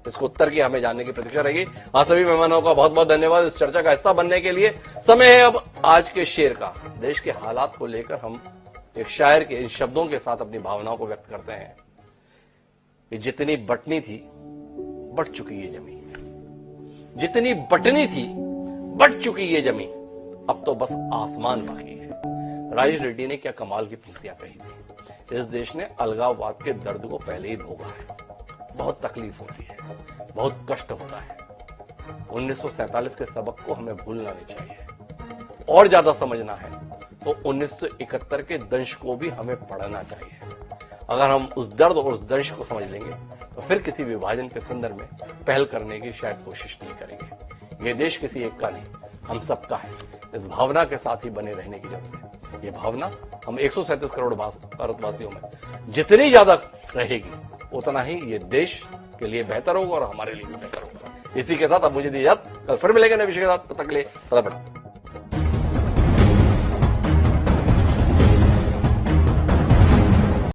Speaker 1: इसको उत्तर की हमें जानने की प्रतीक्षा रहेगी। आप सभी मेहमानों का बहुत बहुत धन्यवाद इस चर्चा का हिस्सा बनने के लिए। समय है अब आज के शेर का। देश के हालात को लेकर हम एक शायर के इन शब्दों के साथ अपनी भावनाओं को व्यक्त करते हैं कि जितनी बटनी थी बट चुकी ये जमीन, जितनी बटनी थी बट चुकी ये जमीन, अब तो बस आसमान बाकी है। राजेश रेड्डी ने क्या कमाल की पंक्तियां कही थी। इस देश ने अलगाववाद के दर्द को पहले ही भोगा है। बहुत तकलीफ होती है, बहुत कष्ट होता है। 1947 के सबक को हमें भूलना नहीं चाहिए। और ज्यादा समझना है तो 1971 के दंश को भी हमें पढ़ना चाहिए। अगर हम उस दर्द और उस दंश को समझ लेंगे तो फिर किसी विभाजन के संदर्भ में पहल करने की शायद कोशिश नहीं करेंगे। ये देश किसी एक का नहीं, हम सबका है। इस भावना के साथ ही बने रहने की जरूरत है। ये भावना हम 137 करोड़ भारतवासियों में जितनी ज्यादा रहेगी उतना ही ये देश के लिए बेहतर होगा और हमारे लिए भी बेहतर होगा। इसी के साथ अब मुझे दीजिए, कल फिर मिलेंगे नए विषय के साथ। तब तक के लिए सदा प्रणाम।